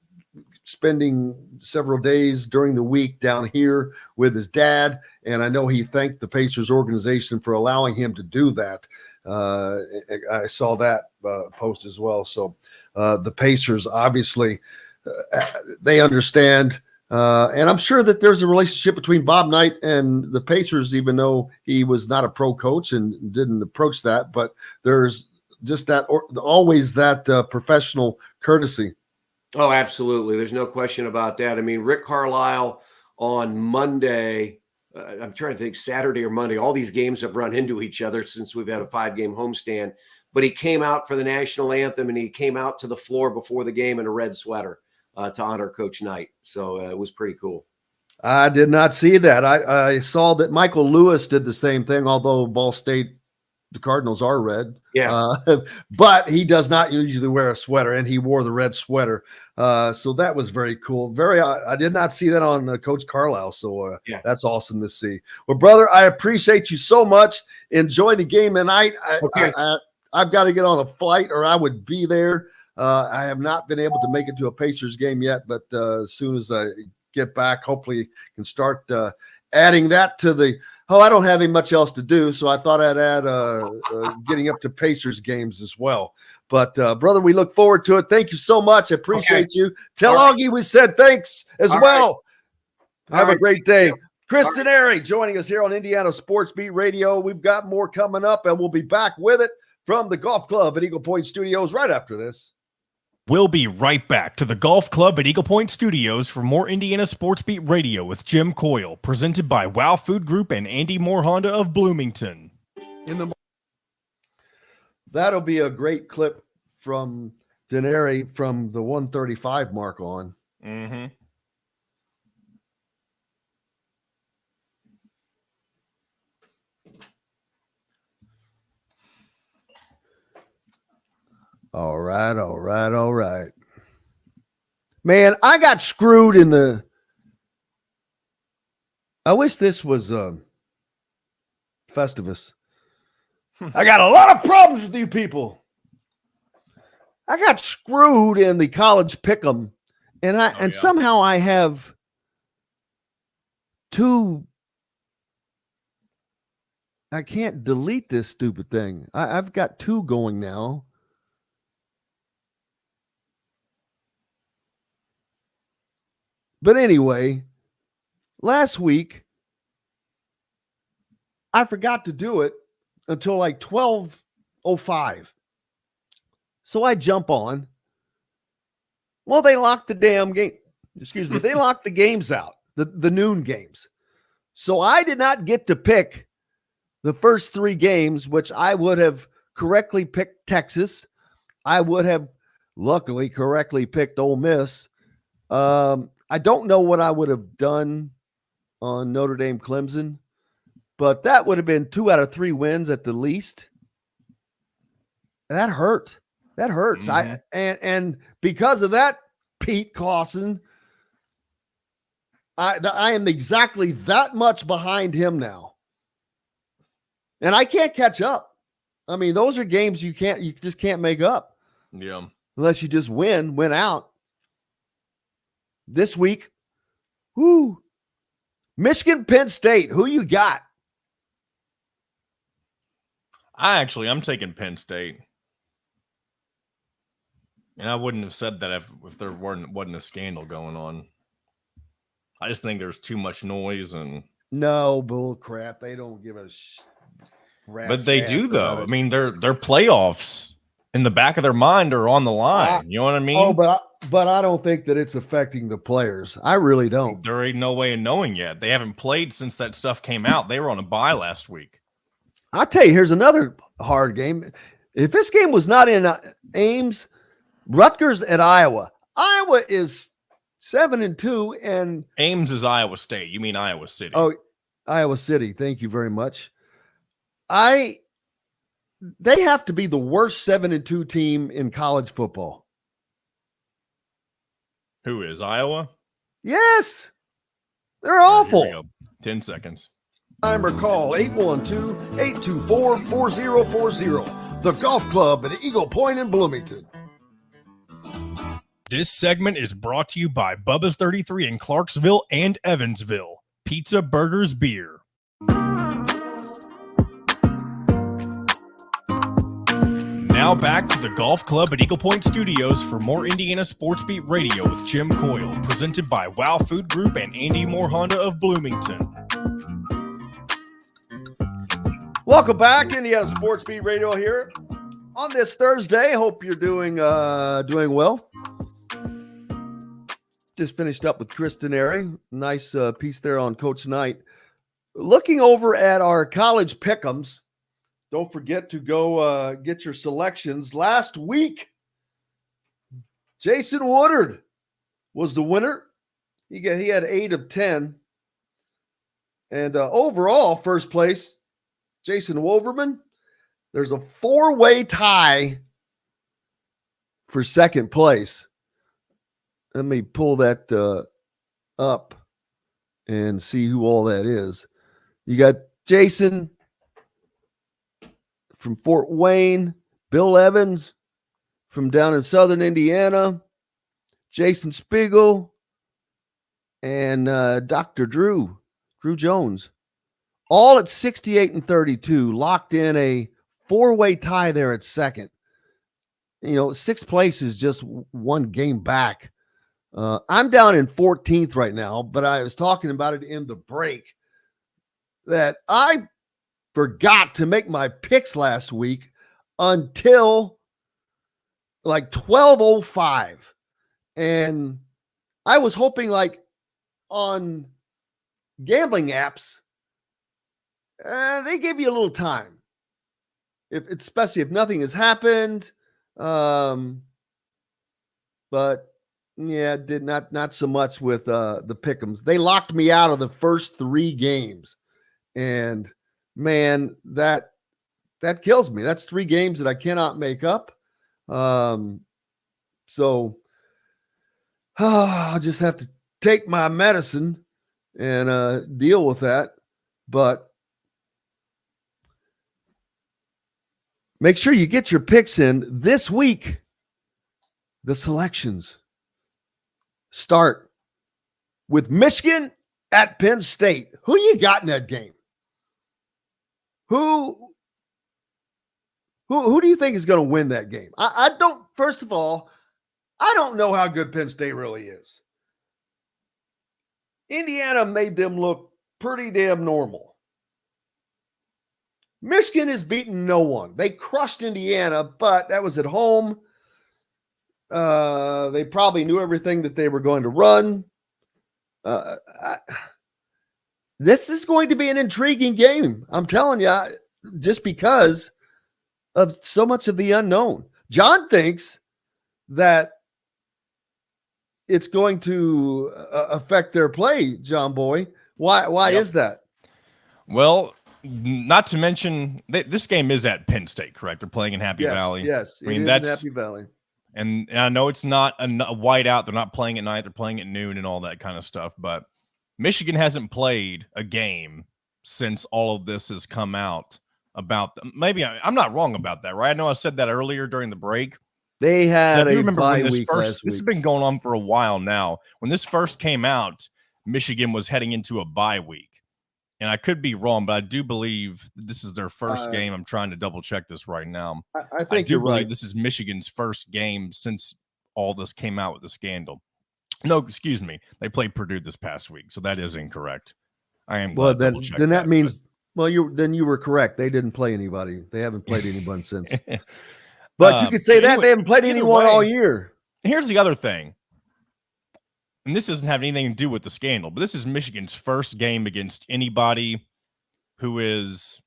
spending several days during the week down here with his dad. And I know he thanked the Pacers organization for allowing him to do that. I saw that post as well. So the Pacers, obviously, they understand. And I'm sure that there's a relationship between Bob Knight and the Pacers, even though he was not a pro coach and didn't approach that. But there's just always that professional courtesy. Oh, absolutely. There's no question about that. I mean, Rick Carlisle on Monday, I'm trying to think, Saturday or Monday, all these games have run into each other since we've had a 5-game homestand. But he came out for the national anthem, and he came out to the floor before the game in a red sweater to honor Coach Knight. So it was pretty cool. I did not see that. I saw that Michael Lewis did the same thing, although Ball State, the Cardinals are red. Yeah. But he does not usually wear a sweater, and he wore the red sweater. So that was very cool. I did not see that on Coach Carlisle. So that's awesome to see. Well, brother, I appreciate you so much. Enjoy the game tonight. Okay. I've got to get on a flight, or I would be there. I have not been able to make it to a Pacers game yet, but as soon as I get back, hopefully can start adding that to the – I don't have any much else to do, so I thought I'd add getting up to Pacers games as well. But, brother, we look forward to it. Thank you so much. I appreciate you. Tell Augie we said thanks as well. Have a great day. Chris Denari joining us here on Indiana Sports Beat Radio. We've got more coming up, and we'll be back with it from the Golf Club at Eagle Point Studios right after this. We'll be right back to the Golf Club at Eagle Point Studios for more Indiana Sports Beat Radio with Jim Coyle, presented by Wow Food Group and Andy Moore Honda of Bloomington. That'll be a great clip from Denari from the 135 mark on. Mm-hmm. All right. Man, I got screwed in the – I wish this was Festivus. I got a lot of problems with you people. I got screwed in the college pick'em, and somehow I have two – I can't delete this stupid thing. I've got two going now. But anyway, last week, I forgot to do it until like 12:05. So I jump on. Well, they locked the damn game. Excuse me. They locked the games out, the noon games. So I did not get to pick the first three games, which I would have correctly picked Texas. I would have luckily correctly picked Ole Miss. I don't know what I would have done on Notre Dame Clemson, but that would have been 2 out of 3 wins at the least. That hurt. That hurts. Mm-hmm. And because of that, Pete Clausen, I am exactly that much behind him now. And I can't catch up. I mean, those are games you just can't make up. Yeah. Unless you just win out. This week, Michigan, Penn State. Who you got? I'm taking Penn State, and I wouldn't have said that if there wasn't a scandal going on. I just think there's too much noise and no bull crap. They don't give a but they do though. I mean, their playoffs in the back of their mind are on the line. You know what I mean? Oh, but I don't think that it's affecting the players. I really don't. There ain't no way of knowing yet. They haven't played since that stuff came out. They were on a bye last week. I'll tell you, here's another hard game. If this game was not in Ames, Rutgers at Iowa. Iowa is 7-2, and Ames is Iowa State. You mean Iowa City? Oh, Iowa City. Thank you very much. They have to be the worst 7-2 team in college football. Who is Iowa? Yes. They're awful. Here we go. 10 seconds. Timer call 812-824-4040. The Golf Club at Eagle Point in Bloomington. This segment is brought to you by Bubba's 33 in Clarksville and Evansville. Pizza, burgers, beer. Now back to the Golf Club at Eagle Point Studios for more Indiana Sports Beat Radio with Jim Coyle, presented by Wow Food Group and Andy Moore Honda of Bloomington. Welcome back, Indiana Sports Beat Radio here on this Thursday. Hope you're doing well. Just finished up with Chris Denari. Nice piece there on Coach Knight. Looking over at our college pick'ems. Don't forget to go get your selections. Last week, Jason Woodard was the winner. He had 8 of 10. And overall, first place, Jason Wolverman. There's a 4-way tie for second place. Let me pull that up and see who all that is. You got Jason from Fort Wayne, Bill Evans from down in Southern Indiana, Jason Spiegel, and Dr. Drew Jones, all at 68-32, locked in a 4-way tie there at second. You know, sixth place is just one game back. I'm down in 14th right now, but I was talking about it in the break that I forgot to make my picks last week until like 12:05. And I was hoping, like, on gambling apps, they give you a little time, especially if nothing has happened. But yeah, did not so much with the pick'ems. They locked me out of the first 3 games, and man, that kills me. That's 3 games that I cannot make up. So I'll just have to take my medicine and deal with that. But make sure you get your picks in this week. The selections start with Michigan at Penn State. Who you got in that game? Who do you think is going to win that game? I don't, first of all, I don't know how good Penn State really is. Indiana made them look pretty damn normal. Michigan has beaten no one. They crushed Indiana, but that was at home. They probably knew everything that they were going to run. This is going to be an intriguing game. I'm telling you, just because of so much of the unknown. John thinks that it's going to affect their play, John Boy. Why is that? Well, not to mention this game is at Penn State, correct? They're playing in Happy Valley. Yes, I mean, that's Happy Valley. And I know it's not a whiteout. They're not playing at night. They're playing at noon and all that kind of stuff. But Michigan hasn't played a game since all of this has come out about them. Maybe I'm not wrong about that, right? I know I said that earlier during the break. They had I do a remember bye when this week first. last This week. has been going on for a while now. When this first came out, Michigan was heading into a bye week, and I could be wrong, but I do believe this is their first game. I'm trying to double check this right now. I think do you're believe right. this is Michigan's first game since all this came out with the scandal. No, excuse me. They played Purdue this past week, so that is incorrect. I am Well, glad then that means you were correct. They didn't play anybody. They haven't played anyone since. But you could say that they haven't played anyone all year. Here's the other thing, and this doesn't have anything to do with the scandal, but this is Michigan's first game against anybody who is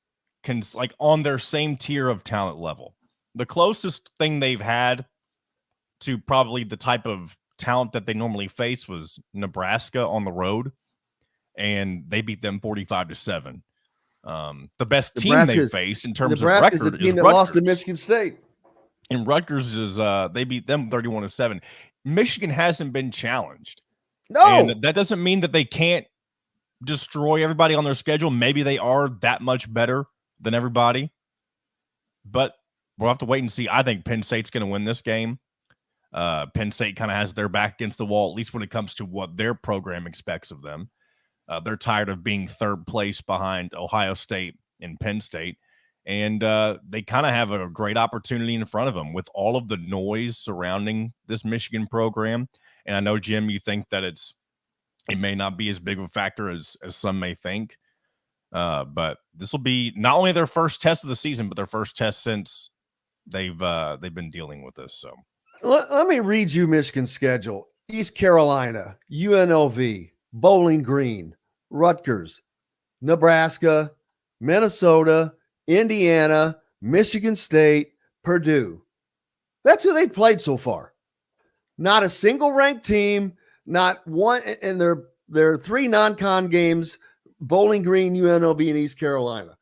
like on their same tier of talent level. The closest thing they've had to probably the type of talent that they normally face was Nebraska on the road, and they beat them 45-7. The best team they faced in terms of record is a team is that Rutgers. lost to Michigan State. And Rutgers is they beat them 31-7. Michigan hasn't been challenged. No, and that doesn't mean that they can't destroy everybody on their schedule. Maybe they are that much better than everybody, but we'll have to wait and see. I think Penn State's going to win this game. Penn State kind of has their back against the wall, at least when it comes to what their program expects of them. They're tired of being third place behind Ohio State and Penn State. And they kind of have a great opportunity in front of them with all of the noise surrounding this Michigan program. And I know, Jim, you think that it may not be as big of a factor as some may think. But this will be not only their first test of the season, but their first test since they've been dealing with this. So let me read you Michigan's schedule: East Carolina, UNLV, Bowling Green, Rutgers, Nebraska, Minnesota, Indiana, Michigan State, Purdue. That's who they've played so far. Not a single ranked team, not one in their 3 non-con games: Bowling Green, UNLV, and East Carolina.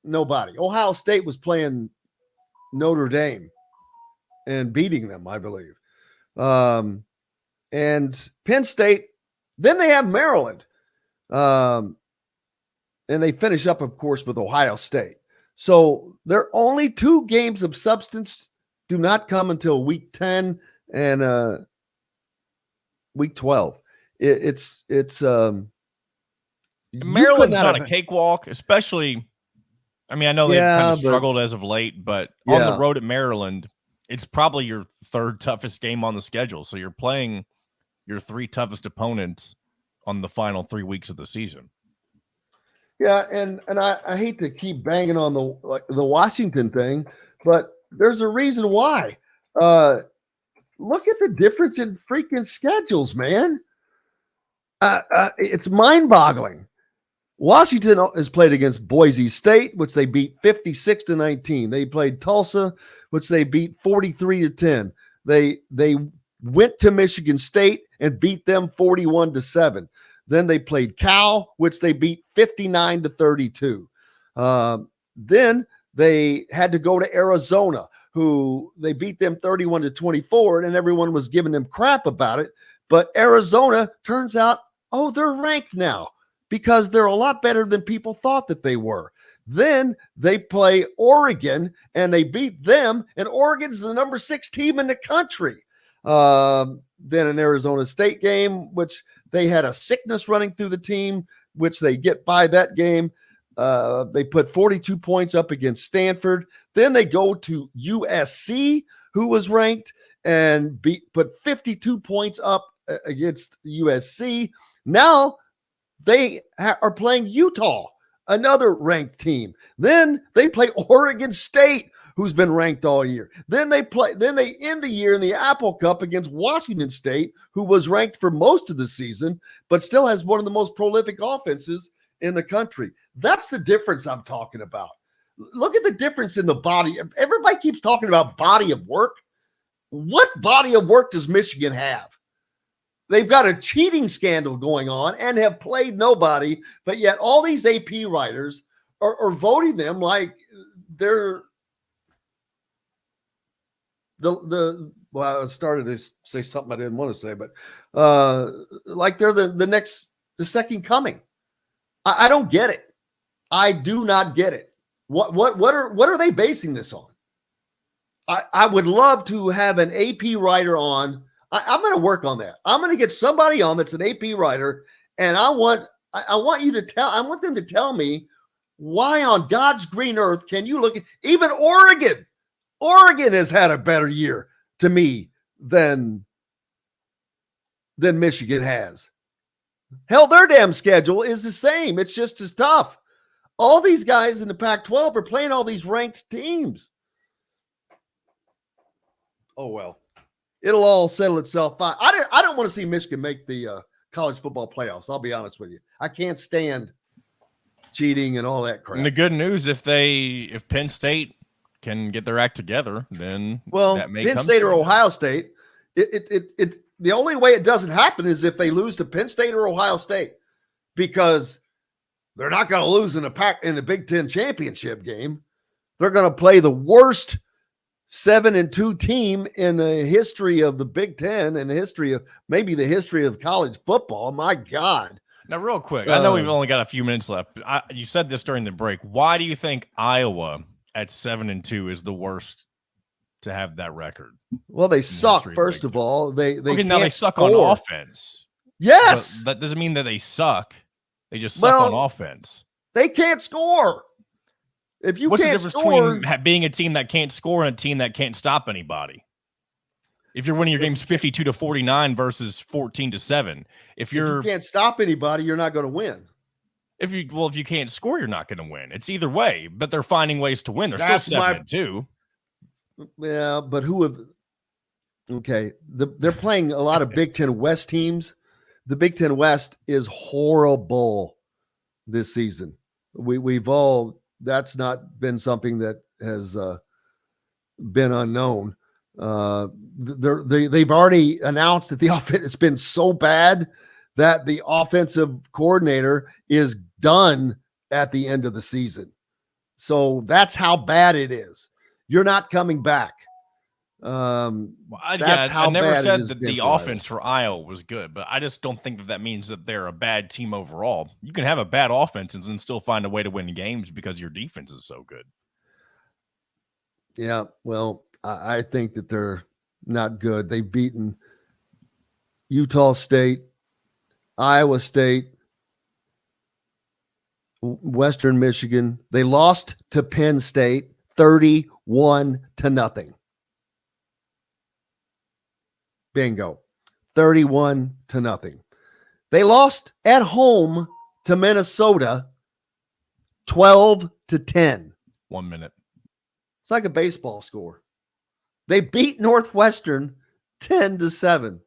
Nobody. Ohio State was playing Notre Dame and beating them, I believe. And Penn State, then they have Maryland. And they finish up, of course, with Ohio State. So they're only 2 games of substance do not come until week 10 and week 12. It's Maryland's not a cakewalk, especially. I mean, I know they've kind of struggled as of late, but on the road at Maryland, it's probably your third toughest game on the schedule. So you're playing your 3 toughest opponents on the final 3 weeks of the season. Yeah, and I hate to keep banging on the Washington thing, but there's a reason why. Look at the difference in freaking schedules, man. It's mind-boggling. Washington has played against Boise State, which they beat 56-19. They played Tulsa, which they beat 43-10. They went to Michigan State and beat them 41-7. Then they played Cal, which they beat 59-32. Then they had to go to Arizona, who they beat them 31-24, and everyone was giving them crap about it. But Arizona turns out, they're ranked now because they're a lot better than people thought that they were. Then they play Oregon, and they beat them, and Oregon's the number 6 team in the country. Then an Arizona State game, which they had a sickness running through the team, which they get by that game. They put 42 points up against Stanford. Then they go to USC, who was ranked, and put 52 points up against USC. Now they are playing Utah, another ranked team. Then they play Oregon State, who's been ranked all year. Then they end the year in the Apple Cup against Washington State, who was ranked for most of the season, but still has one of the most prolific offenses in the country. That's the difference I'm talking about. Look at the difference in the body. Everybody keeps talking about body of work. What body of work does Michigan have? They've got a cheating scandal going on and have played nobody, but yet all these AP writers are voting them like they're I started to say something I didn't want to say, but like they're the second coming. I don't get it. I do not get it. What are they basing this on? I would love to have an AP writer on. I'm going to work on that. I'm going to get somebody on that's an AP writer, and I want them to tell me why on God's green earth can you look at even Oregon. Oregon has had a better year to me than Michigan has. Hell, their damn schedule is the same. It's just as tough. All these guys in the Pac-12 are playing all these ranked teams. Oh, well. It'll all settle itself out. I don't want to see Michigan make the college football playoffs. I'll be honest with you. I can't stand cheating and all that crap. And the good news, if Penn State can get their act together, then that may Penn come State or Ohio State. The only way it doesn't happen is if they lose to Penn State or Ohio State, because they're not going to lose in the Big Ten championship game. They're going to play the worst 7-2 team in the history of the Big Ten and the history of college football. My God. Now, real quick, I know we've only got a few minutes left. But you said this during the break. Why do you think Iowa at 7-2 is the worst to have that record? Well, they suck. First of all, they now they suck on offense. Yes, but that doesn't mean that they suck. They just suck on offense. They can't score. If you What's can't the difference between being a team that can't score and a team that can't stop anybody? If you're winning your games 52-49 versus 14-7, if you can't stop anybody, you're not going to win. If you can't score, you're not going to win. It's either way, but they're finding ways to win. They're still 7-2. Yeah, but they're playing a lot of Big Ten West teams. The Big Ten West is horrible this season. That's not been something that has been unknown. They've already announced that the offense has been so bad that the offensive coordinator is done at the end of the season. So that's how bad it is. You're not coming back. I never said that the offense for Iowa was good, but I just don't think that means that they're a bad team overall. You can have a bad offense and still find a way to win games because your defense is so good. Yeah, well, I think that they're not good. They've beaten Utah State, Iowa State, Western Michigan. They lost to Penn State 31-0. Bingo. 31-0. They lost at home to Minnesota 12-10. 1 minute. It's like a baseball score. They beat Northwestern 10-7.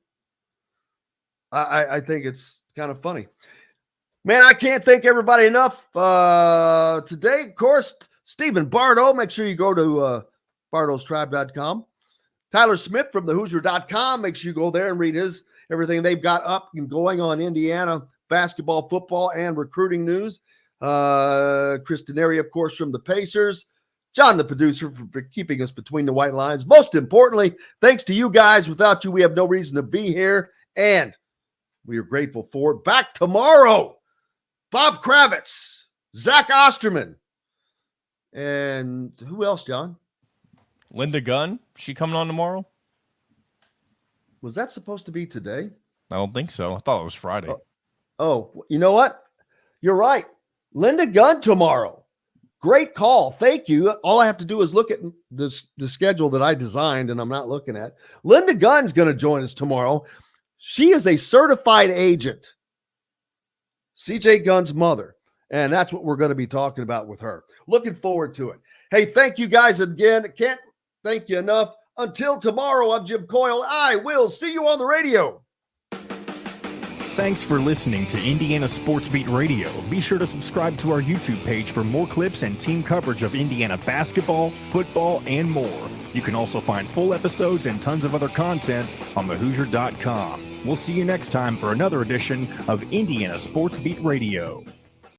I think it's kind of funny. Man, I can't thank everybody enough. Today, of course, Stephen Bardo. Make sure you go to bardostribe.com. Tyler Smith from thehoosier.com. Make sure you go there and read everything they've got up and going on Indiana basketball, football, and recruiting news. Chris Denari, of course, from the Pacers. John, the producer, for keeping us between the white lines. Most importantly, thanks to you guys. Without you, we have no reason to be here, and we are grateful for it. Back tomorrow, Bob Kravitz, Zach Osterman, and who else, John? Linda Gunn, she coming on tomorrow? Was that supposed to be today? I don't think so. I thought it was Friday. Oh, you know what? You're right. Linda Gunn tomorrow. Great call. Thank you. All I have to do is look at the schedule that I designed, and I'm not looking at. Linda Gunn's going to join us tomorrow. She is a certified agent, CJ Gunn's mother, and that's what we're going to be talking about with her. Looking forward to it. Hey, thank you guys again. Can't thank you enough. Until tomorrow, I'm Jim Coyle. I will see you on the radio. Thanks for listening to Indiana Sports Beat Radio. Be sure to subscribe to our YouTube page for more clips and team coverage of Indiana basketball, football, and more. You can also find full episodes and tons of other content on thehoosier.com. We'll see you next time for another edition of Indiana Sports Beat Radio.